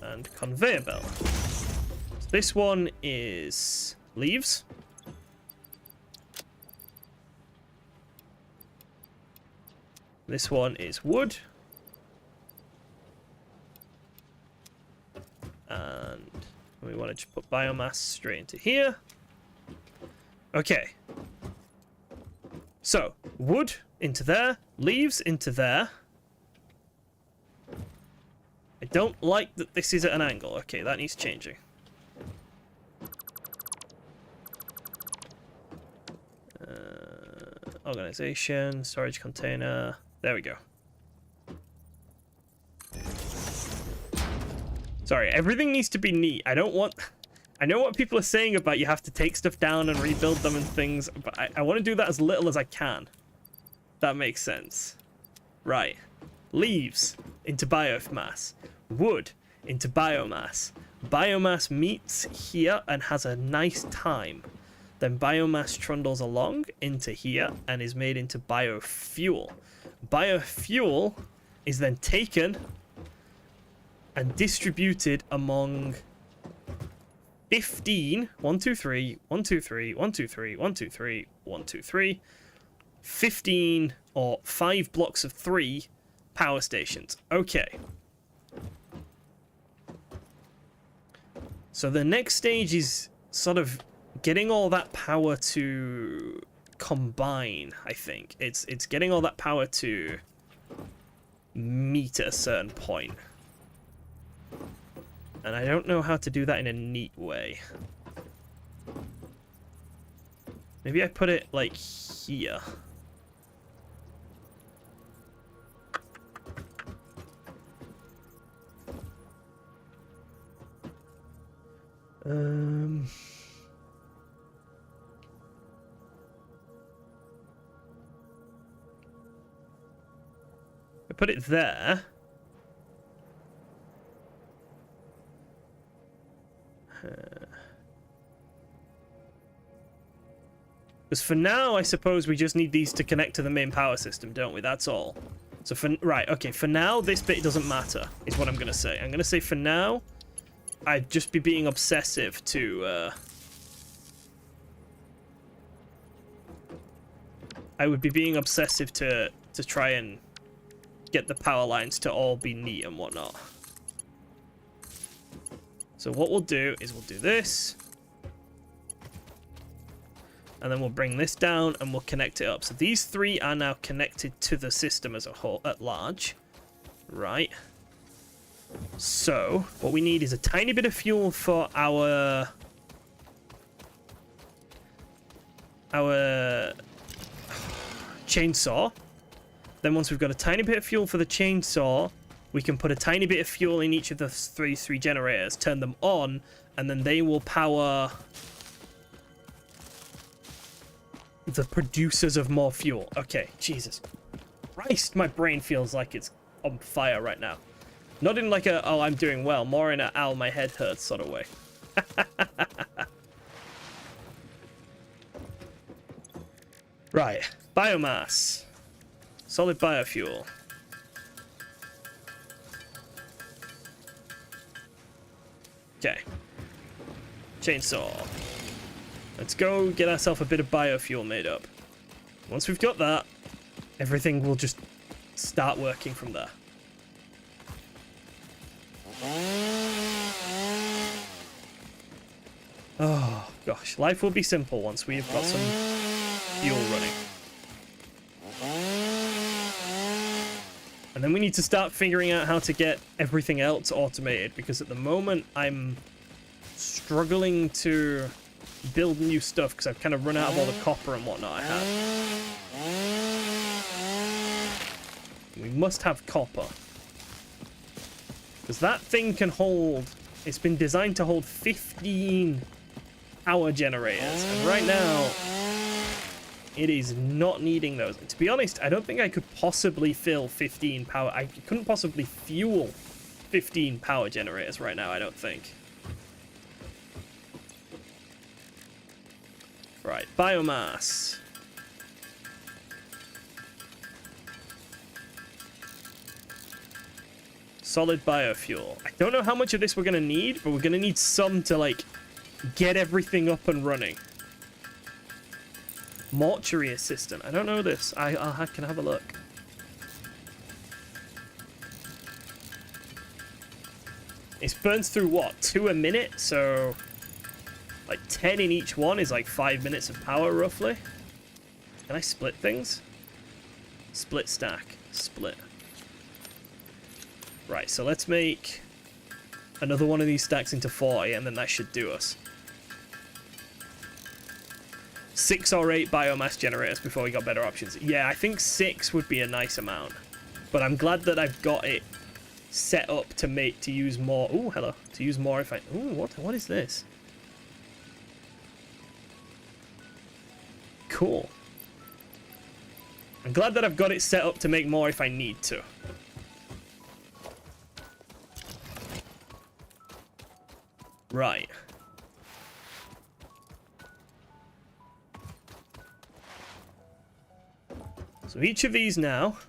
And conveyor belt. So this one is leaves. This one is wood. And we want to just put biomass straight into here. Okay. So, wood into there, leaves into there. I don't like that this is at an angle. Okay, that needs changing. Organization, storage container. There we go. Sorry, everything needs to be neat. I know what people are saying about you have to take stuff down and rebuild them and things, but I want to do that as little as I can. That makes sense. Right. Leaves into biomass. Wood into biomass. Biomass meets here and has a nice time. Then biomass trundles along into here and is made into biofuel. Biofuel is then taken and distributed among 15. 1, 2, 3. 1, 2, 3. 1, 2, 3. 1, 2, 3. 1, 2, 3. 15 or 5 blocks of 3 power stations. Okay. So the next stage is sort of getting all that power to combine, I think. It's getting all that power to meet at a certain point. And I don't know how to do that in a neat way. Maybe I put it like here. I put it there. Because for now, I suppose we just need these to connect to the main power system, don't we? That's all. So for okay, for now, this bit doesn't matter, is what I'm gonna say. I'm gonna say for now, I'd just be being obsessive to I would be being obsessive to try and get the power lines to all be neat and whatnot. So what we'll do is we'll do this. And then we'll bring this down and we'll connect it up. So these 3 are now connected to the system as a whole, at large. Right. So what we need is a tiny bit of fuel for our chainsaw. Then once we've got a tiny bit of fuel for the chainsaw, we can put a tiny bit of fuel in each of the three generators, turn them on, and then they will power the producers of more fuel. Okay, Jesus Christ, my brain feels like it's on fire right now. Not in like a, oh, I'm doing well, more in a, ow, my head hurts sort of way. Right, biomass. Solid biofuel. Okay. Chainsaw. Let's go get ourselves a bit of biofuel made up. Once we've got that, everything will just start working from there. Oh, gosh. Life will be simple once we've got some fuel running. And then we need to start figuring out how to get everything else automated, because at the moment I'm struggling to build new stuff because I've kind of run out of all the copper and whatnot I have. We must have copper. Because that thing can hold... It's been designed to hold 15 power generators. And right now, it is not needing those. And to be honest, I don't think I could possibly fill 15 power... I couldn't possibly fuel 15 power generators right now, I don't think. Right, biomass. Solid biofuel. I don't know how much of this we're going to need, but we're going to need some to, like, get everything up and running. Mortuary assistant. I don't know this. I can have a look. It burns through, what, 2 a minute? So, like, 10 in each one is, like, 5 minutes of power, roughly. Can I split things? Split stack. Split. Right, so let's make another one of these stacks into 40, and then that should do us. 6 or 8 biomass generators before we got better options. Yeah, I think 6 would be a nice amount. But I'm glad that I've got it set up to use more. Ooh, hello. To use more if I... Ooh, what is this? Cool. I'm glad that I've got it set up to make more if I need to. Right. So each of these now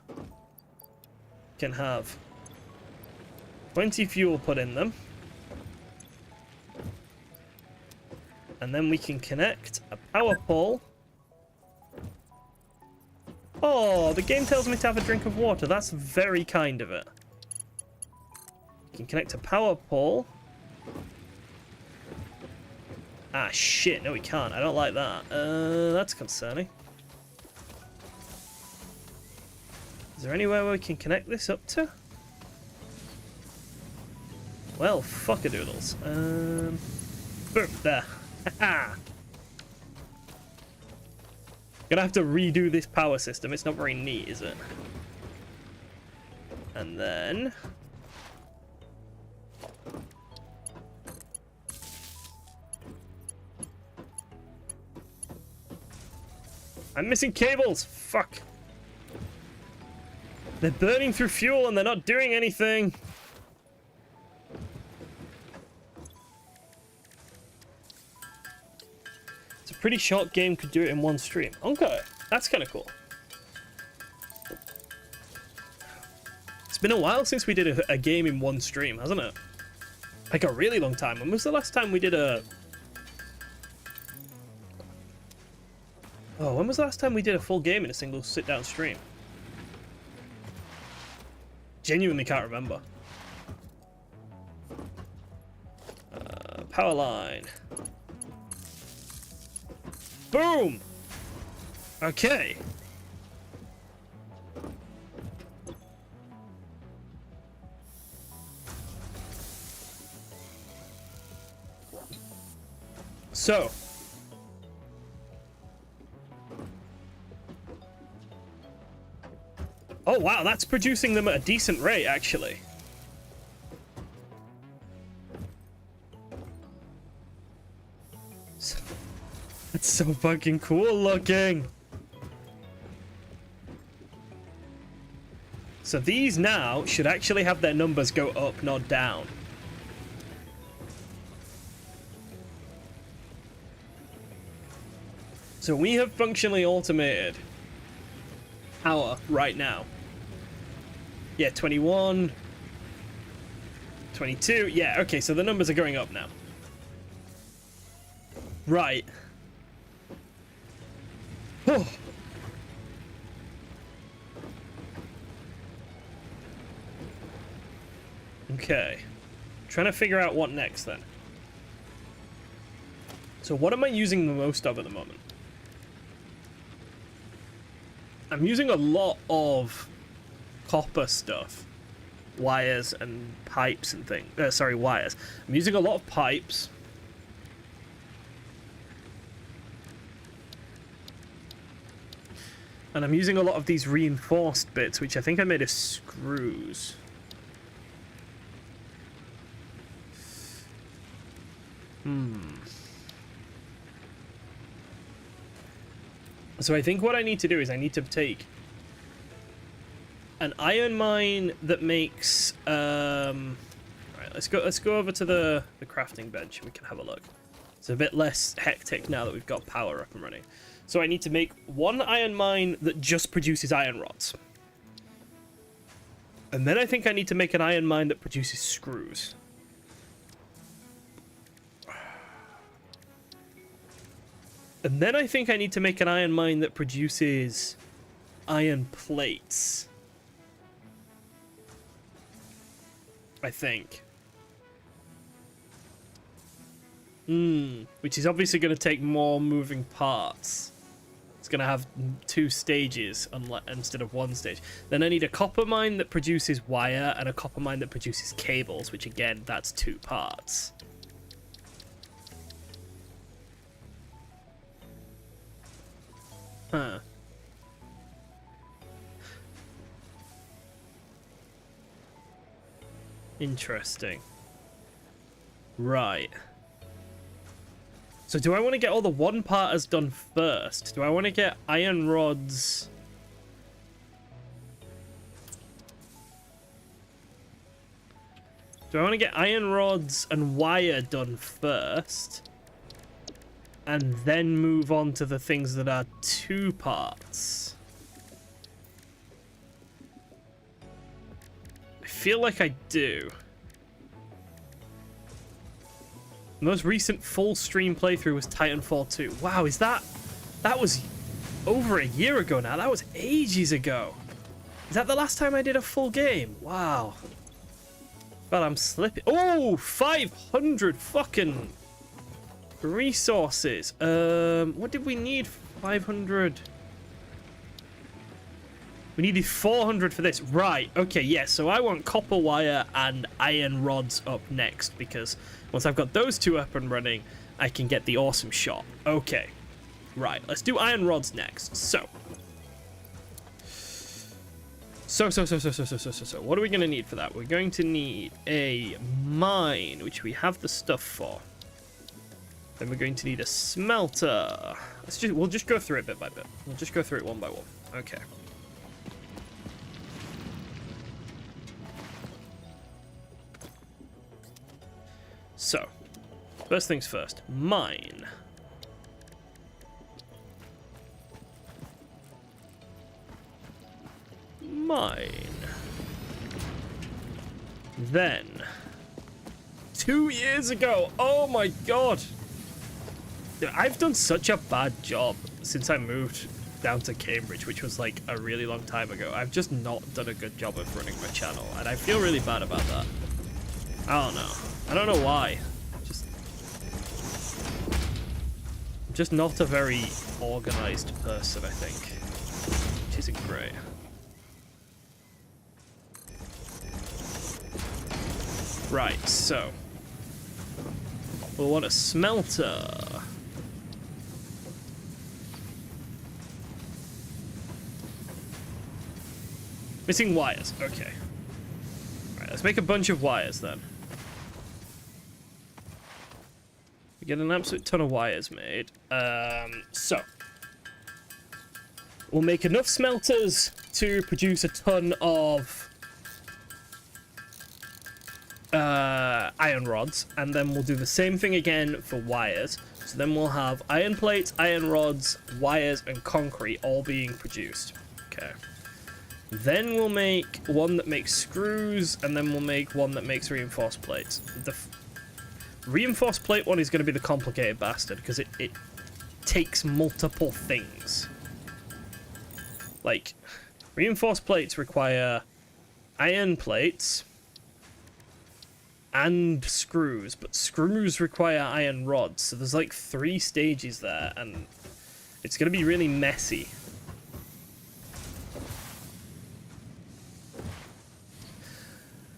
can have 20 fuel put in them. And then we can connect a power pole. Oh, the game tells me to have a drink of water. That's very kind of it. We can connect a power pole. Ah, shit. No, we can't. I don't like that. That's concerning. Is there anywhere where we can connect this up to? Well, fuck-a-doodles. Boom, there. Haha. Gonna have to redo this power system. It's not very neat, is it? And then... I'm missing cables! Fuck. They're burning through fuel and they're not doing anything. It's a pretty short game, could do it in one stream. Okay, that's kind of cool. It's been a while since we did a game in one stream, hasn't it? Like a really long time. When was the last time we did a... Oh, when was the last time we did a full game in a single sit-down stream? Genuinely can't remember. Power line. Boom! Okay. So. Oh, wow, that's producing them at a decent rate, actually. That's so fucking cool looking. So these now should actually have their numbers go up, not down. So we have functionally automated power right now. Yeah, 21, 22. Yeah, okay, so the numbers are going up now. Right. Oh. Okay. Trying to figure out what next then. So what am I using the most of at the moment? I'm using a lot of copper stuff. Wires and pipes and things. Sorry, wires. I'm using a lot of pipes. And I'm using a lot of these reinforced bits, which I think I made of screws. So I think what I need to do is I need to take an iron mine that makes right, let's go over to the crafting bench and we can have a look. It's a bit less hectic now that we've got power up and running. So I need to make one iron mine that just produces iron rods. And then I think I need to make an iron mine that produces screws. And then I think I need to make an iron mine that produces iron plates. I think. Which is obviously going to take more moving parts. It's going to have 2 stages instead of 1 stage. Then I need a copper mine that produces wire and a copper mine that produces cables, which again, that's 2 parts. Huh. Interesting. Right. So do I want to get all the one parters done first? Do I want to get iron rods? Do I want to get iron rods and wire done first? And then move on to the things that are 2 parts? I feel like I do. The most recent full stream playthrough was Titanfall 2. Wow, is that... That was over a year ago now. That was ages ago. Is that the last time I did a full game? Wow. God, I'm slipping. Oh, 500 fucking resources. What did we need? 500. We needed 400 for this. Right. Okay, yeah. So I want copper wire and iron rods up next, because once I've got those two up and running, I can get the awesome shot. Okay. Right. Let's do iron rods next. So. What are we going to need for that? We're going to need a mine, which we have the stuff for. Then we're going to need a smelter. We'll just go through it bit by bit. We'll just go through it one by one. Okay. So, first things first. Mine. Mine. Then, 2 years ago. Oh my god. I've done such a bad job since I moved down to Cambridge, which was like a really long time ago. I've just not done a good job of running my channel, and I feel really bad about that. I don't know. I don't know why. I'm just not a very organized person, I think. Which isn't great. Right, so we'll want a smelter. Missing wires. Okay. Alright, let's make a bunch of wires then. We get an absolute ton of wires made. So we'll make enough smelters to produce a ton of iron rods, and then we'll do the same thing again for wires. So then we'll have iron plates, iron rods, wires, and concrete all being produced. Okay. Then we'll make one that makes screws, and then we'll make one that makes reinforced plates. The reinforced plate one is going to be the complicated bastard, because it takes multiple things. Like, reinforced plates require iron plates and screws, but screws require iron rods, so there's like 3 stages there, and it's going to be really messy.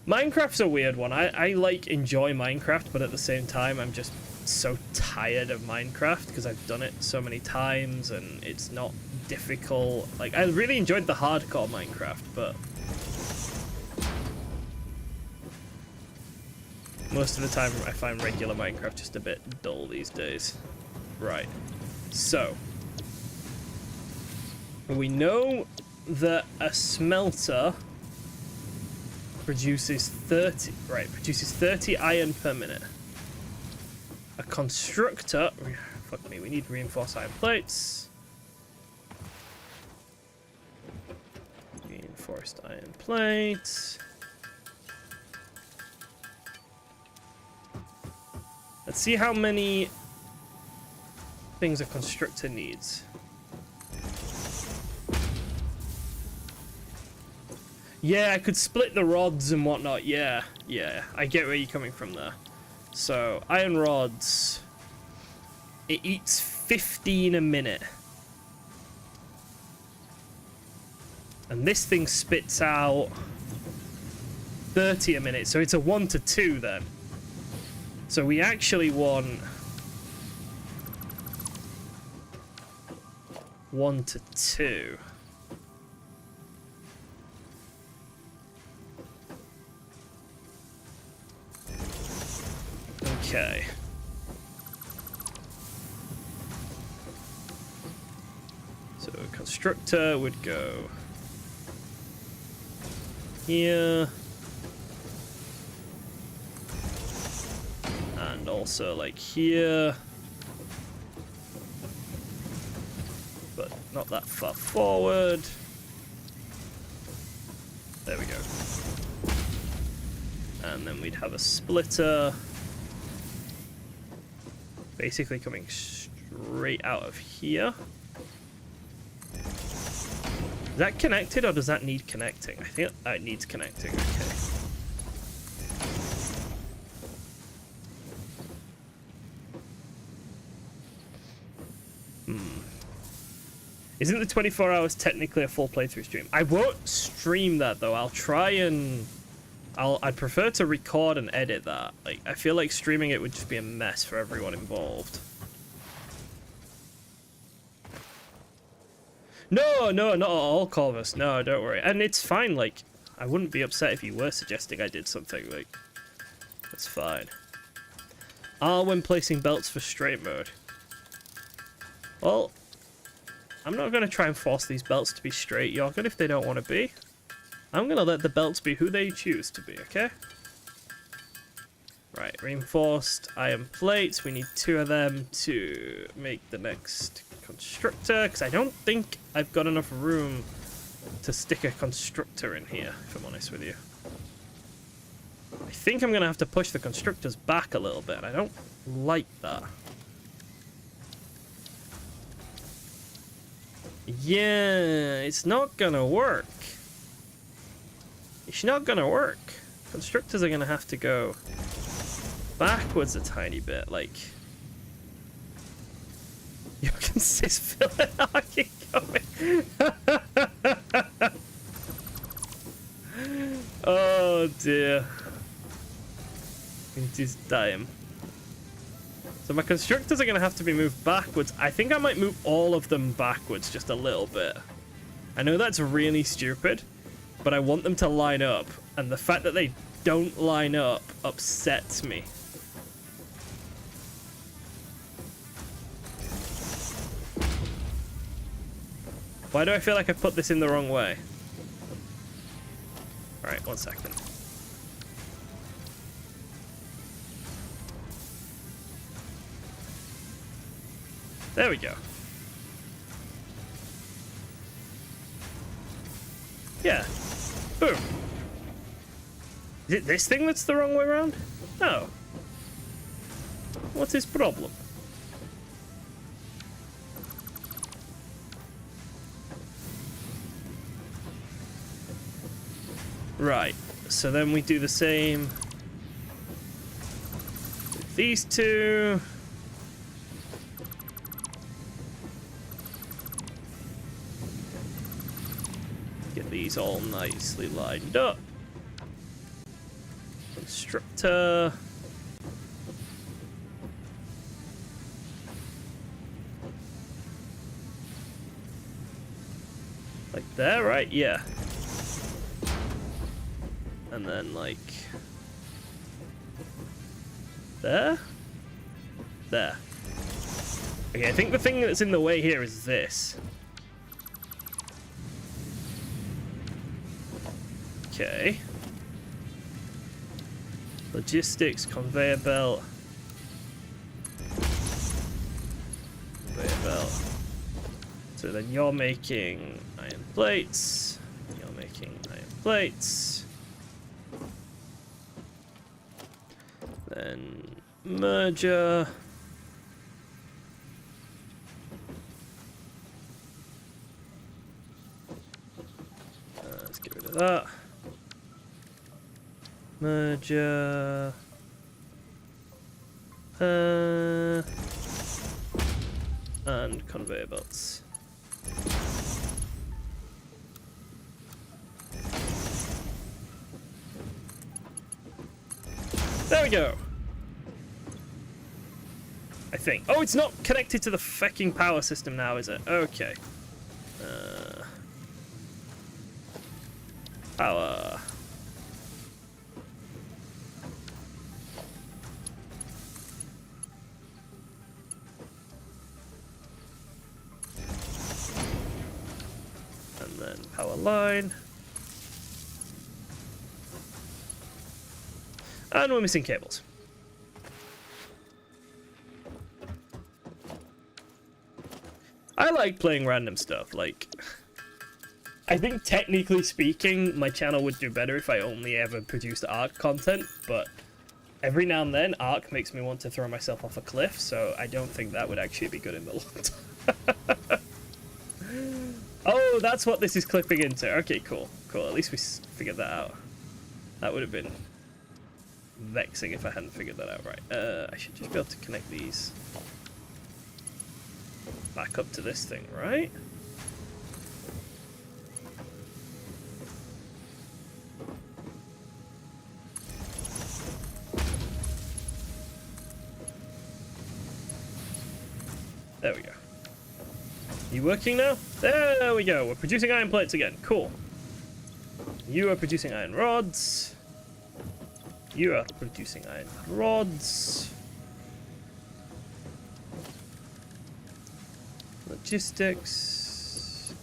Minecraft's a weird one. I like enjoy Minecraft, but at the same time I'm just so tired of Minecraft because I've done it so many times and it's not difficult. Like, I really enjoyed the hardcore Minecraft, but most of the time I find regular Minecraft just a bit dull these days. Right. So we know that a smelter produces 30 iron per minute. A constructor, fuck me, we need reinforced iron plates. Reinforced iron plates. Let's see how many things a constructor needs. Yeah, I could split the rods and whatnot. Yeah, I get where you're coming from there. So, iron rods. It eats 15 a minute. And this thing spits out 30 a minute. So it's a 1 to 2 then. So we actually want 1 to 2. Okay. So a constructor would go here. And also like here. But not that far forward. There we go. And then we'd have a splitter basically coming straight out of here. Is that connected, or does that need connecting? I think it needs connecting. Okay. Isn't the 24 hours technically a full playthrough stream? I won't stream that though. I'll try and I'd prefer to record and edit that. Like, I feel like streaming it would just be a mess for everyone involved. No, not at all, Corvus. No, don't worry. And it's fine. Like, I wouldn't be upset if you were suggesting I did something. Like, that's fine. R when placing belts for straight mode. Well, I'm not going to try and force these belts to be straight, You're good if they don't want to be. I'm going to let the belts be who they choose to be, okay? Right, reinforced iron plates. We need 2 of them to make the next constructor, because I don't think I've got enough room to stick a constructor in here, if I'm honest with you. I think I'm going to have to push the constructors back a little bit. I don't like that. Yeah, it's not gonna work. It's not gonna work. Constructors are gonna have to go backwards a tiny bit, like. You can see Philip going. Oh dear. It is dying. So my constructors are going to have to be moved backwards. I think I might move all of them backwards just a little bit. I know that's really stupid, but I want them to line up. And the fact that they don't line up upsets me. Why do I feel like I put this in the wrong way? Alright, 1 second. There we go. Yeah. Boom. Is it this thing that's the wrong way around? No. What's his problem? Right. So then we do the same with these 2. These all nicely lined up. Constructor. Like there, right? Yeah. And then like there? There. Okay, I think the thing that's in the way here is this. Okay. Logistics, conveyor belt. Conveyor belt. So then you're making iron plates. You're making iron plates. Then merger. Let's get rid of that. Merger. And conveyor belts. There we go. I think. Oh, it's not connected to the fucking power system now, is it? Okay. Power. And then power line. And we're missing cables. I like playing random stuff, like... I think technically speaking, my channel would do better if I only ever produced art content, but every now and then arc makes me want to throw myself off a cliff, so I don't think that would actually be good in the long term. Oh, that's what this is clipping into. Okay, cool. Cool. At least we figured that out. That would have been vexing if I hadn't figured that out right. I should just be able to connect these back up to this thing, right? There we go. You working now? There we go. We're producing iron plates again. Cool. You are producing iron rods. You are producing iron rods. Logistics.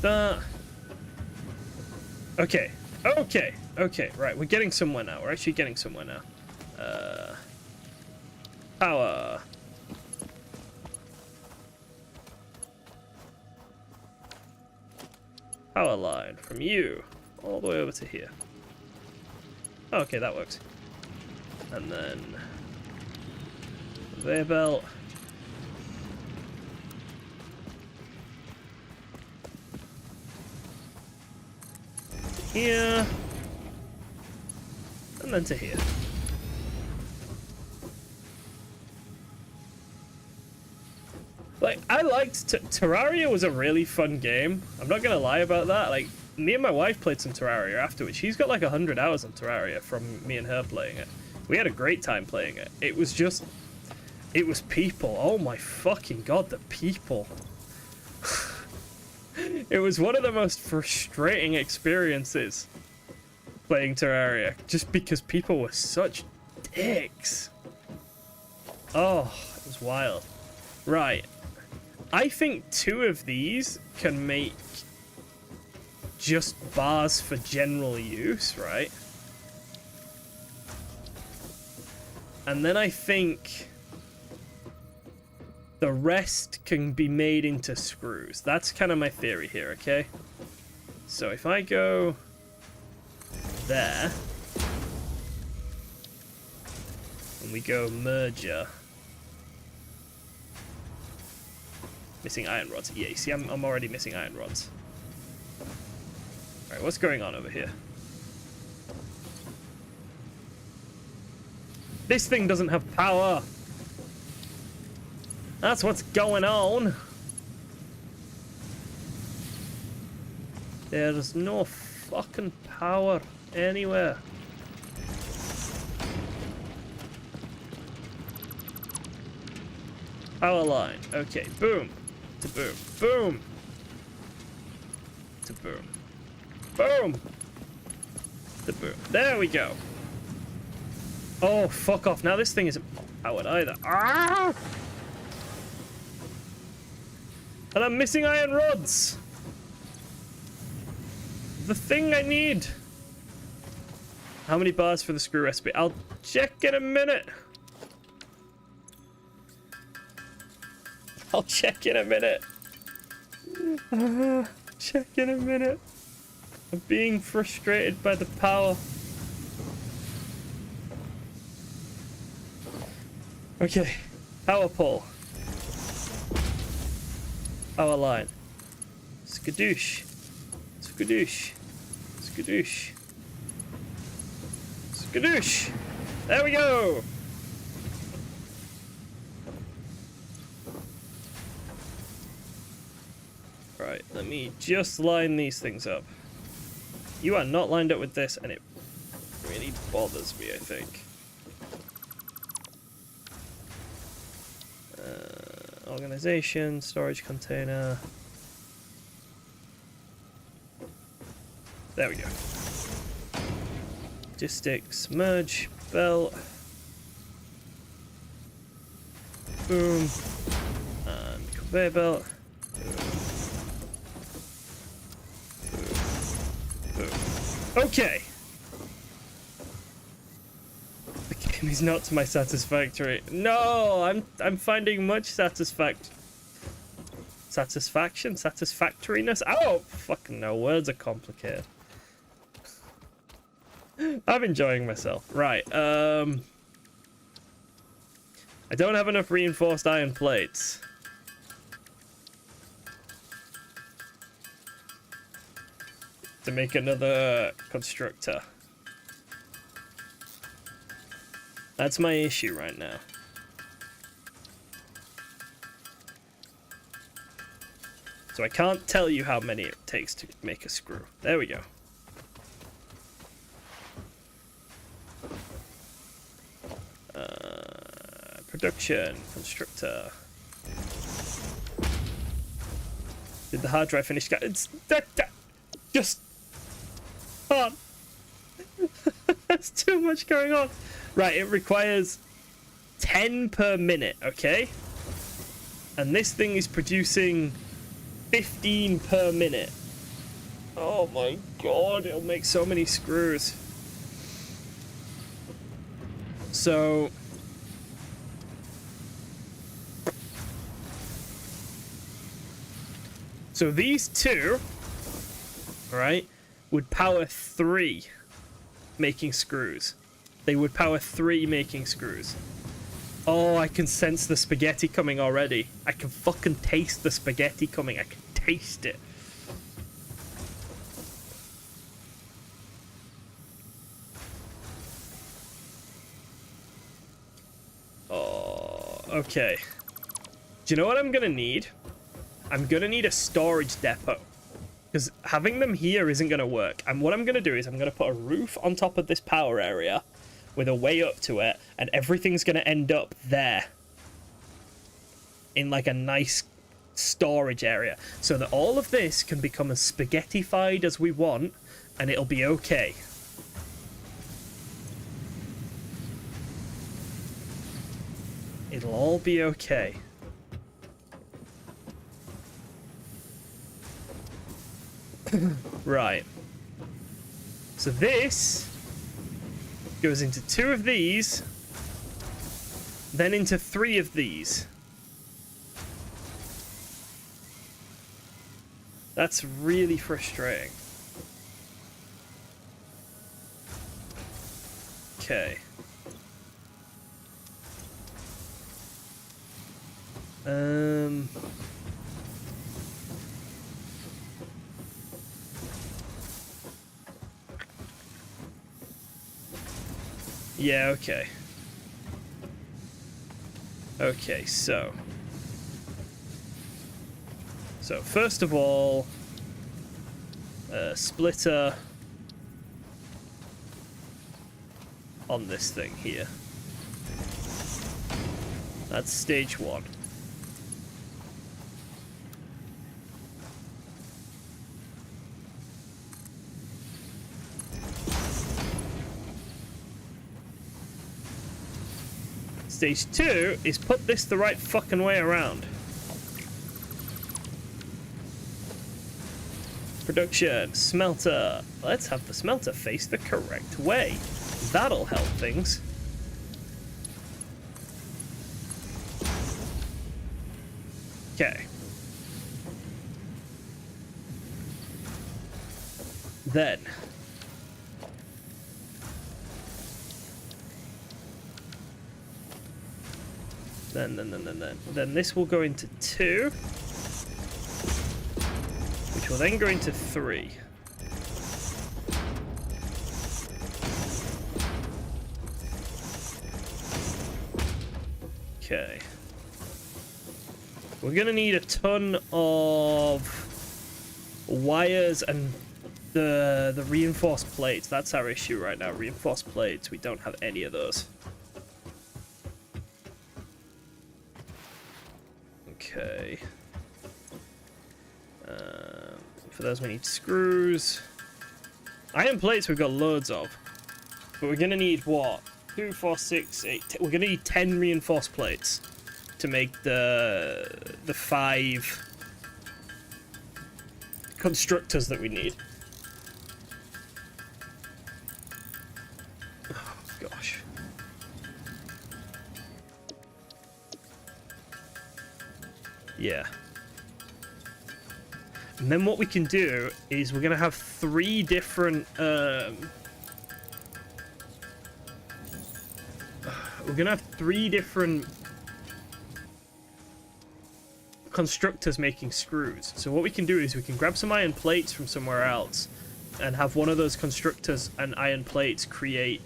That. Okay. Okay. Okay. Right. We're getting somewhere now. We're actually getting somewhere now. Power. Power line from you all the way over to here. Okay, that works. And then conveyor belt. Here. And then to here. Like, I liked Terraria was a really fun game. I'm not gonna lie about that. Like, me and my wife played some Terraria afterwards. She's got like 100 hours on Terraria from me and her playing it. We had a great time playing it. It was just, it was people. Oh my fucking god, the people. It was one of the most frustrating experiences playing Terraria, just because people were such dicks. Oh, it was wild. Right. I think 2 of these can make just bars for general use, right? And then I think the rest can be made into screws. That's kind of my theory here, okay? So if I go there, and we go merger. Missing iron rods. Yeah, you see, I'm already missing iron rods. Alright, what's going on over here? This thing doesn't have power! That's what's going on! There's no fucking power anywhere. Power line. Okay, boom. To boom. Boom! To boom. Boom! To boom. There we go. Oh, fuck off. Now this thing isn't powered either. Ah! And I'm missing iron rods. The thing I need. How many bars for the screw recipe? I'll check in a minute. I'll check in a minute. Check in a minute. I'm being frustrated by the power. Okay, power pole. Power line. Skadoosh. Skadoosh. Skadoosh. Skadoosh. There we go. Right, let me just line these things up. You are not lined up with this, and it really bothers me, I think. Organization, storage container. There we go. Logistics, merge, belt. Boom. And conveyor belt. Okay. The game is not to my satisfactory. No, I'm finding much satisfaction. Satisfaction, satisfactoriness. Oh, fucking no, words are complicated. I'm enjoying myself. Right, I don't have enough reinforced iron plates. To make another constructor. That's my issue right now. So I can't tell you how many it takes to make a screw. There we go. Production, constructor. Did the hard drive finish? It's just on. That's too much going on. Right, it requires 10 per minute, okay? And this thing is producing 15 per minute. Oh my god, it'll make so many screws. So these two, right, would power 3 making screws. They would power 3 making screws. Oh, I can sense the spaghetti coming already. I can fucking taste the spaghetti coming. I can taste it. Oh, okay. Do you know what I'm gonna need? I'm gonna need a storage depot. Because having them here isn't gonna work. And what I'm gonna do is I'm gonna put a roof on top of this power area with a way up to it, and everything's gonna end up there in like a nice storage area, so that all of this can become as spaghettified as we want, and it'll be okay. It'll all be okay. Right. So this goes into 2 of these, then into 3 of these. That's really frustrating. Okay. Yeah, okay. Okay, so first of all, splitter on this thing here. That's stage 1. Stage 2 is put this the right fucking way around. Production, smelter. Let's have the smelter face the correct way. That'll help things. Okay. Then this will go into 2, which will then go into 3. Okay. We're gonna need a ton of wires and the reinforced plates. That's our issue right now. Reinforced plates. We don't have any of those. Okay. For those we need screws. Iron plates we've got loads of. But we're gonna need what? 2, 4, 6, 8. We're gonna need 10 reinforced plates to make the 5 constructors that we need. Oh gosh. Yeah. And then what we can do is we're going to have three different... we're going to have three different constructors making screws. So what we can do is we can grab some iron plates from somewhere else and have one of those constructors and iron plates create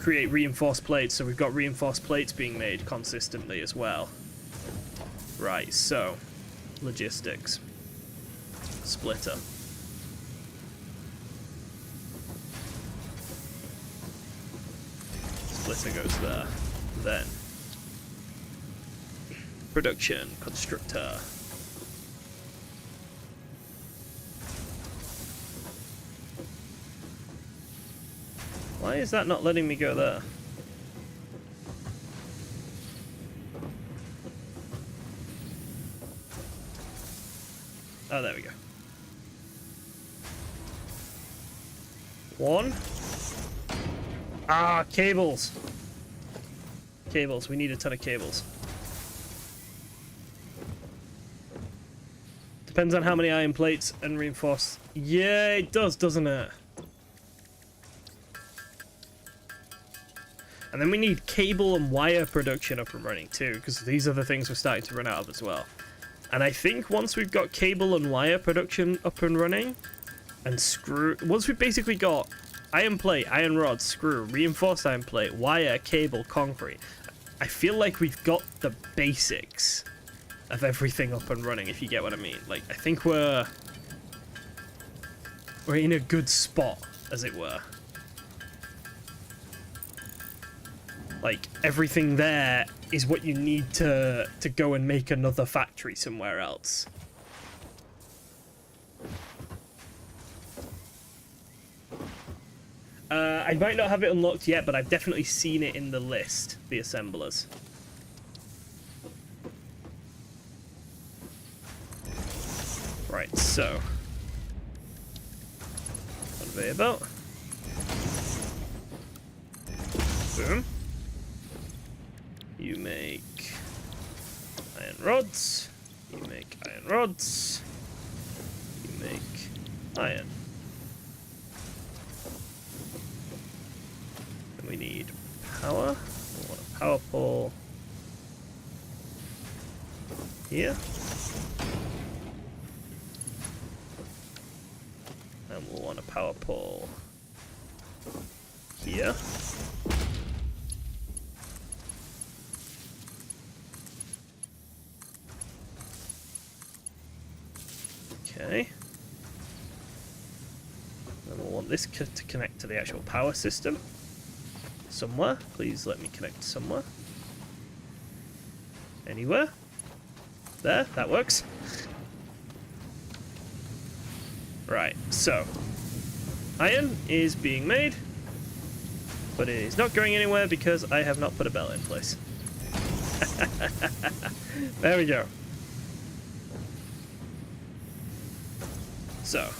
reinforced plates. So we've got reinforced plates being made consistently as well. Right, so logistics. Splitter. Splitter goes there. Then production constructor. Why is that not letting me go there? Oh, there we go. One. Ah, cables. Cables. We need a ton of cables. Depends on how many iron plates and reinforced. Yeah, it does, doesn't it? And then we need cable and wire production up and running too, because these are the things we're starting to run out of as well. And I think once we've got cable and wire production up and running, and once we've basically got iron plate, iron rod, screw, reinforced iron plate, wire, cable, concrete, I feel like we've got the basics of everything up and running, if you get what I mean. Like, I think we're in a good spot, as it were. Like, everything there is what you need to go and make another factory somewhere else. I might not have it unlocked yet, but I've definitely seen it in the list, the assemblers. Right, so conveyor belt. Boom. You make iron rods. You make iron rods. You make iron. And we need power. We want a power pole here. And we'll want a power pole here. Okay. Then we'll want this to connect to the actual power system. Somewhere. Please let me connect somewhere. Anywhere. There. That works. Right. So. Iron is being made. But it is not going anywhere because I have not put a belt in place. There we go. So,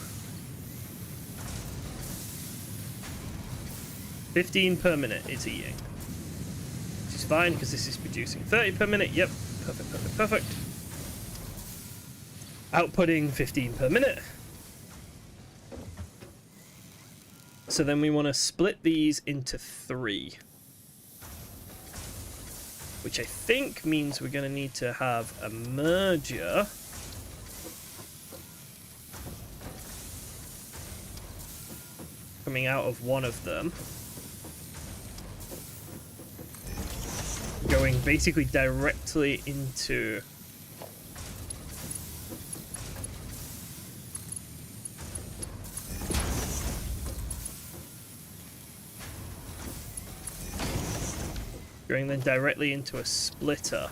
15 per minute it's eating, which is fine because this is producing 30 per minute. Yep, perfect, perfect, perfect. Outputting 15 per minute. So then we want to split these into 3, which I think means we're going to need to have a merger. Coming out of one of them, going basically directly into a splitter.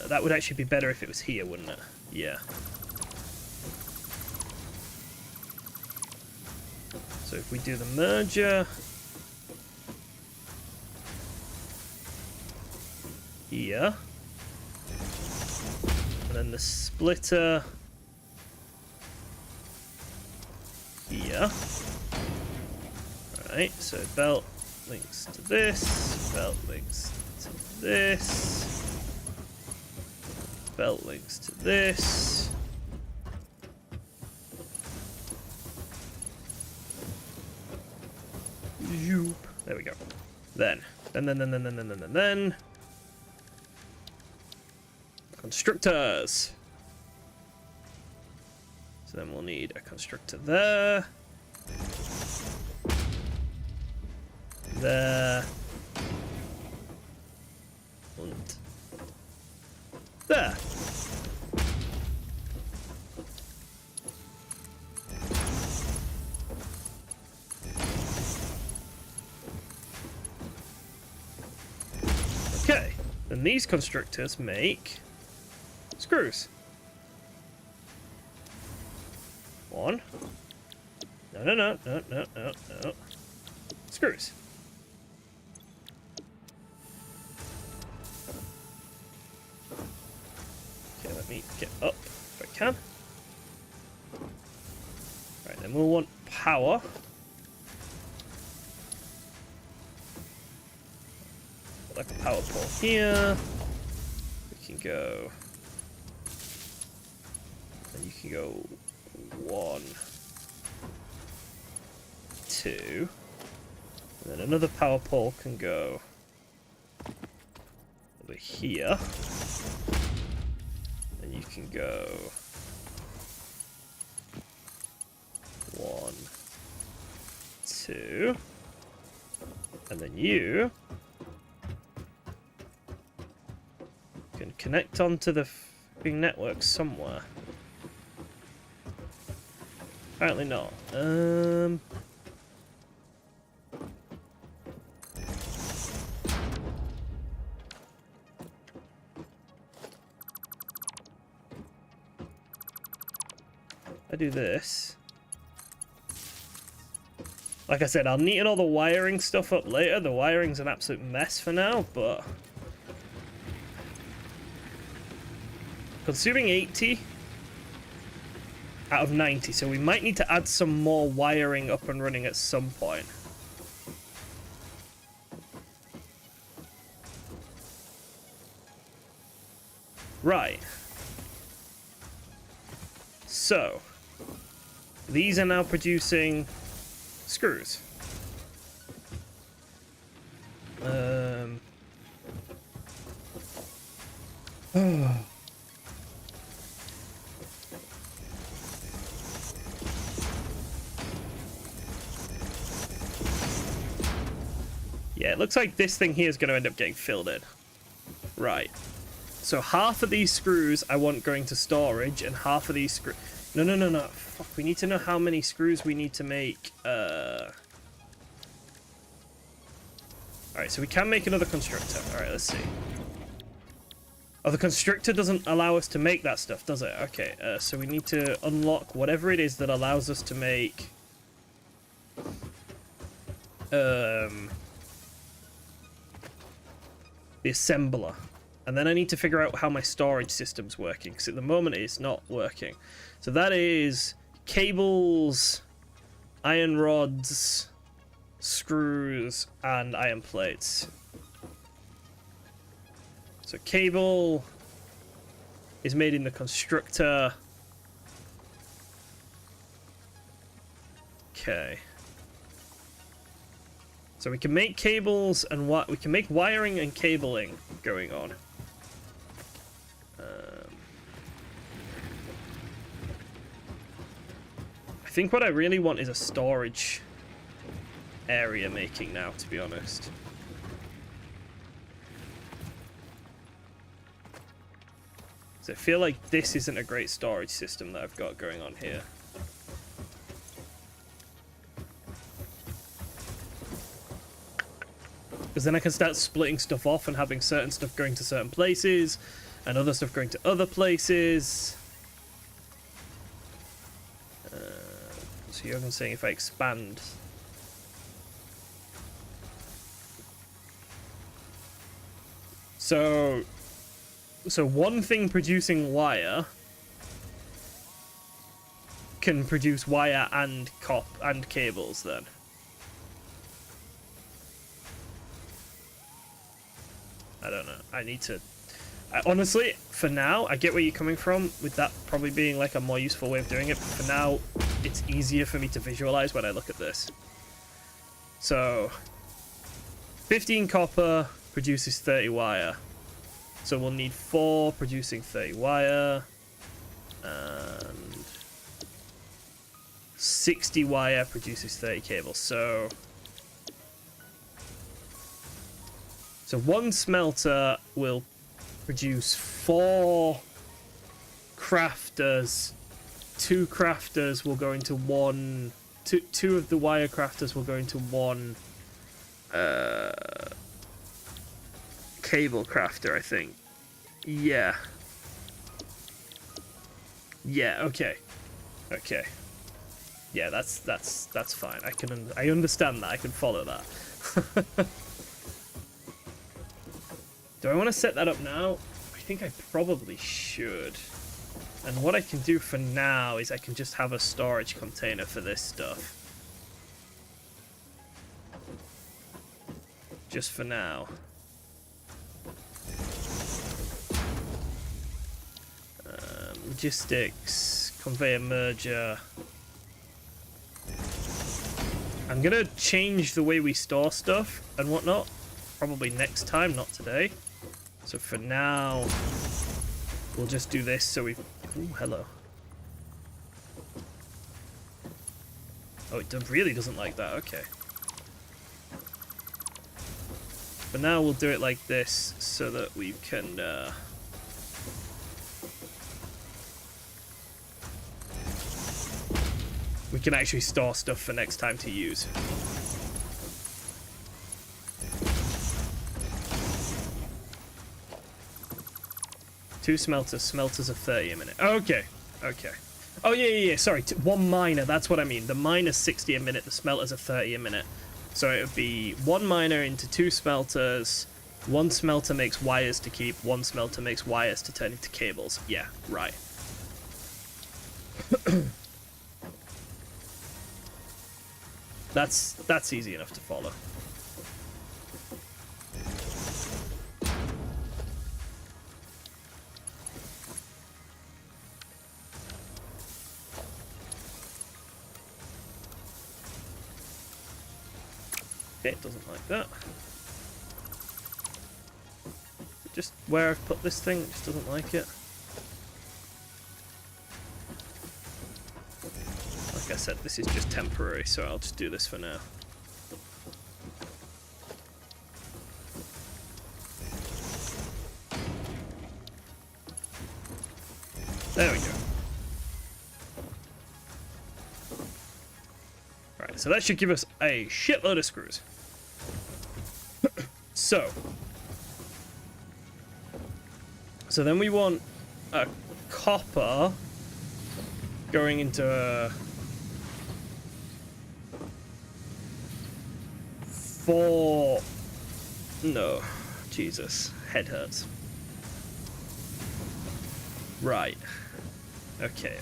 That would actually be better if it was here, wouldn't it? Yeah. So if we do the merger here, and then the splitter here, Right, so belt links to this, belt links to this, belt links to this. Zoop. There we go. Then constructors. So then we'll need a constructor there. There. And there. Okay. Then these constructors make screws. One. No. Screws. Okay, let me get up if I can. Right, then we'll want power. Like a power pole here. We can go. And you can go 1, 2. And then another power pole can go over here. And you can go 1, 2. And then you can connect onto the big network somewhere. Apparently not. I do this. Like I said, I'll neaten all the wiring stuff up later. The wiring's an absolute mess for now, but consuming 80 out of 90, so we might need to add some more wiring up and running at some point. Right. So, these are now producing screws. Yeah, it looks like this thing here is going to end up getting filled in. Right. So half of these screws I want going to storage, and half of these screws... No. Fuck, we need to know how many screws we need to make. Alright, so we can make another constructor. Alright, let's see. Oh, the constructor doesn't allow us to make that stuff, does it? Okay, so we need to unlock whatever it is that allows us to make... the assembler. And then I need to figure out how my storage system's working, because at the moment it's not working. So that is cables, iron rods, screws, and iron plates. So cable is made in the constructor. Okay. So we can make cables and what we can make wiring and cabling going on. I think what I really want is a storage area making now, to be honest. So I feel like this isn't a great storage system that I've got going on here. Because then I can start splitting stuff off and having certain stuff going to certain places and other stuff going to other places. So you're even saying if I expand. So one thing producing wire can produce wire and cables then. I don't know. I need to... honestly, for now, I get where you're coming from with that probably being like a more useful way of doing it. But for now, it's easier for me to visualize when I look at this. So, 15 copper produces 30 wire. So we'll need 4 producing 30 wire. And 60 wire produces 30 cables. So one smelter will produce 4 crafters. 2 crafters will go into one. Two of the wire crafters will go into one cable crafter, I think. Yeah. Yeah. Okay. Okay. Yeah, that's fine. I understand that. I can follow that. Do I want to set that up now? I think I probably should. And what I can do for now is I can just have a storage container for this stuff. Just for now. Logistics, conveyor merger. I'm gonna change the way we store stuff and whatnot. Probably next time, not today. So for now, we'll just do this so we... Ooh, hello. Oh, it really doesn't like that. Okay. But now we'll do it like this so that we can... we can actually store stuff for next time to use. Two smelters. Smelters are 30 a minute. Okay. Okay. Oh, yeah. Sorry. One miner. That's what I mean. The miner's 60 a minute. The smelters are 30 a minute. So it would be one miner into 2 smelters. One smelter makes wires to keep. One smelter makes wires to turn into cables. Yeah, right. That's easy enough to follow. Okay, it doesn't like that. Just where I've put this thing, it just doesn't like it. Like I said, this is just temporary, so I'll just do this for now. There we go. Right, so that should give us a shitload of screws. So then we want a copper going into a 4... No, Jesus, head hurts. Right. Okay.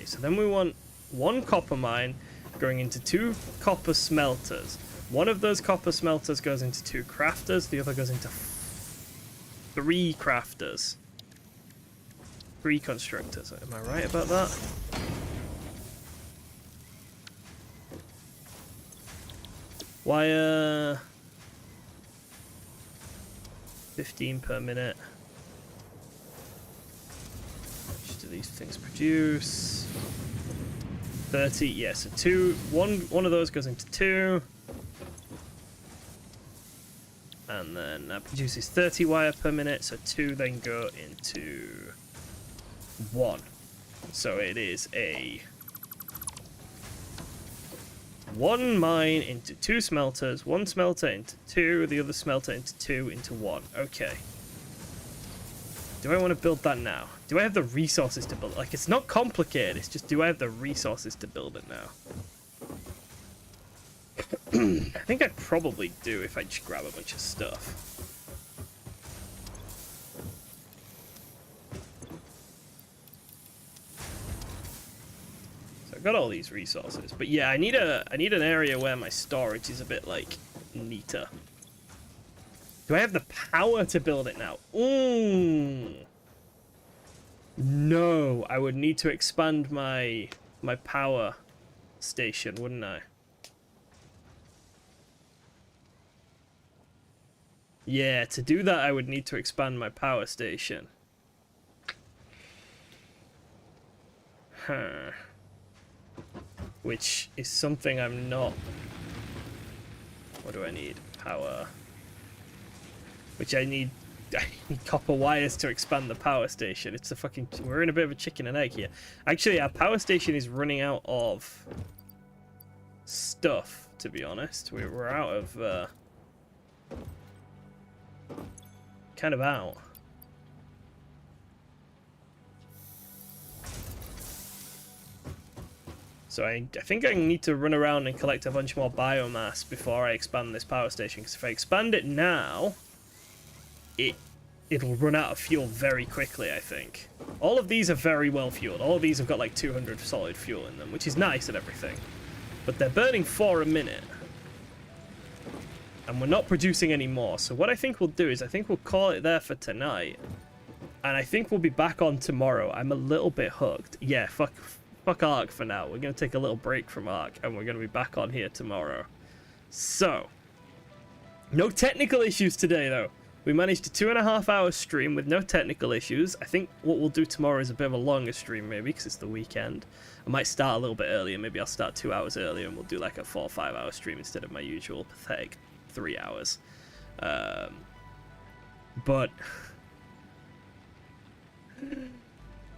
So then we want 1 copper mine going into 2 copper smelters. One of those copper smelters goes into 2 crafters, the other goes into 3 crafters. 3 constructors. Am I right about that? Wire 15 per minute. How much do these things produce? 30. Yeah, so one of those goes into 2. And then that produces 30 wire per minute, so 2 then go into 1. So it is a 1 mine into 2 smelters, 1 smelter into 2, the other smelter into 2, into 1. Okay. Do I want to build that now? Do I have the resources to build it? Like, it's not complicated, it's just do I have the resources to build it now? I think I probably do if I just grab a bunch of stuff. So I've got all these resources, but yeah, I need an area where my storage is a bit like neater. Do I have the power to build it now? Ooh. No, I would need to expand my power station, wouldn't I? Yeah, to do that I would need to expand my power station. Huh. Which is something I'm not... What do I need? Power. Which I need copper wires to expand the power station. It's a fucking... We're in a bit of a chicken and egg here. Actually, our power station is running out of stuff, to be honest. We're out of... kind of out. So I think I need to run around and collect a bunch more biomass before I expand this power station. Because if I expand it now, it'll run out of fuel very quickly, I think. All of these are very well fueled. All of these have got like 200 solid fuel in them, which is nice and everything. But they're burning 4 a minute. And we're not producing any more. So what I think we'll do is I think we'll call it there for tonight. And I think we'll be back on tomorrow. I'm a little bit hooked. Yeah, fuck Ark for now. We're going to take a little break from Ark. And we're going to be back on here tomorrow. So, no technical issues today, though. We managed a 2.5 hour stream with no technical issues. I think what we'll do tomorrow is a bit of a longer stream, maybe, because it's the weekend. I might start a little bit earlier. Maybe I'll start 2 hours earlier and we'll do like a 4 or 5 hour stream instead of my usual pathetic 3 hours. But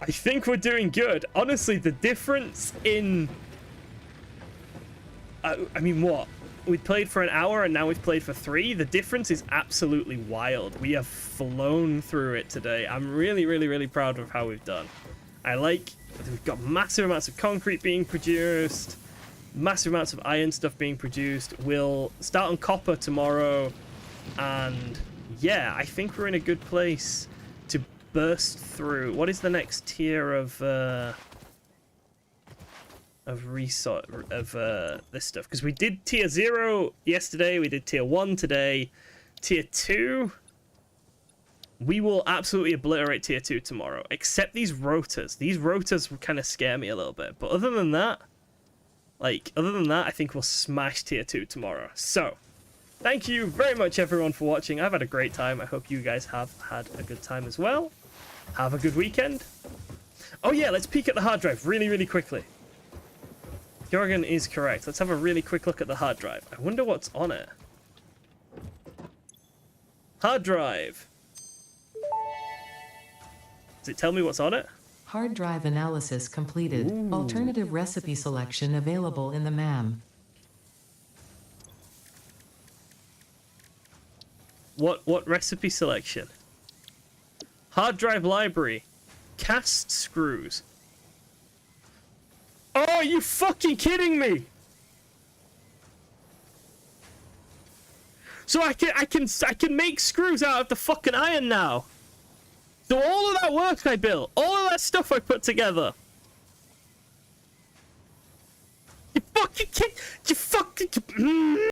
I think we're doing good. Honestly, the difference in... I mean, what? We played for an hour and now we've played for 3. The difference is absolutely wild. We have flown through it today. I'm really, really, really proud of how we've done. I like... We've got massive amounts of concrete being produced. Massive amounts of iron stuff being produced. We'll start on copper tomorrow. And yeah, I think we're in a good place to burst through. What is the next tier of resource of this stuff? Because we did tier 0 yesterday, we did tier 1 today. Tier 2, we will absolutely obliterate tier 2 tomorrow, except these rotors. These rotors kind of scare me a little bit, but other than that, I think we'll smash tier 2 tomorrow. So thank you very much everyone for watching. I've had a great time. I hope you guys have had a good time as well. Have a good weekend. Oh yeah, let's peek at the hard drive really, really quickly. Jorgen is correct. Let's have a really quick look at the hard drive. I wonder what's on it. Hard drive. Does it tell me what's on it? Hard drive analysis completed. Ooh. Alternative recipe selection available in the MAM. What recipe selection? Hard drive library. Cast screws. Oh, are you fucking kidding me? So I can make screws out of the fucking iron now. So all of that work I built, all of that stuff I put together. You fucking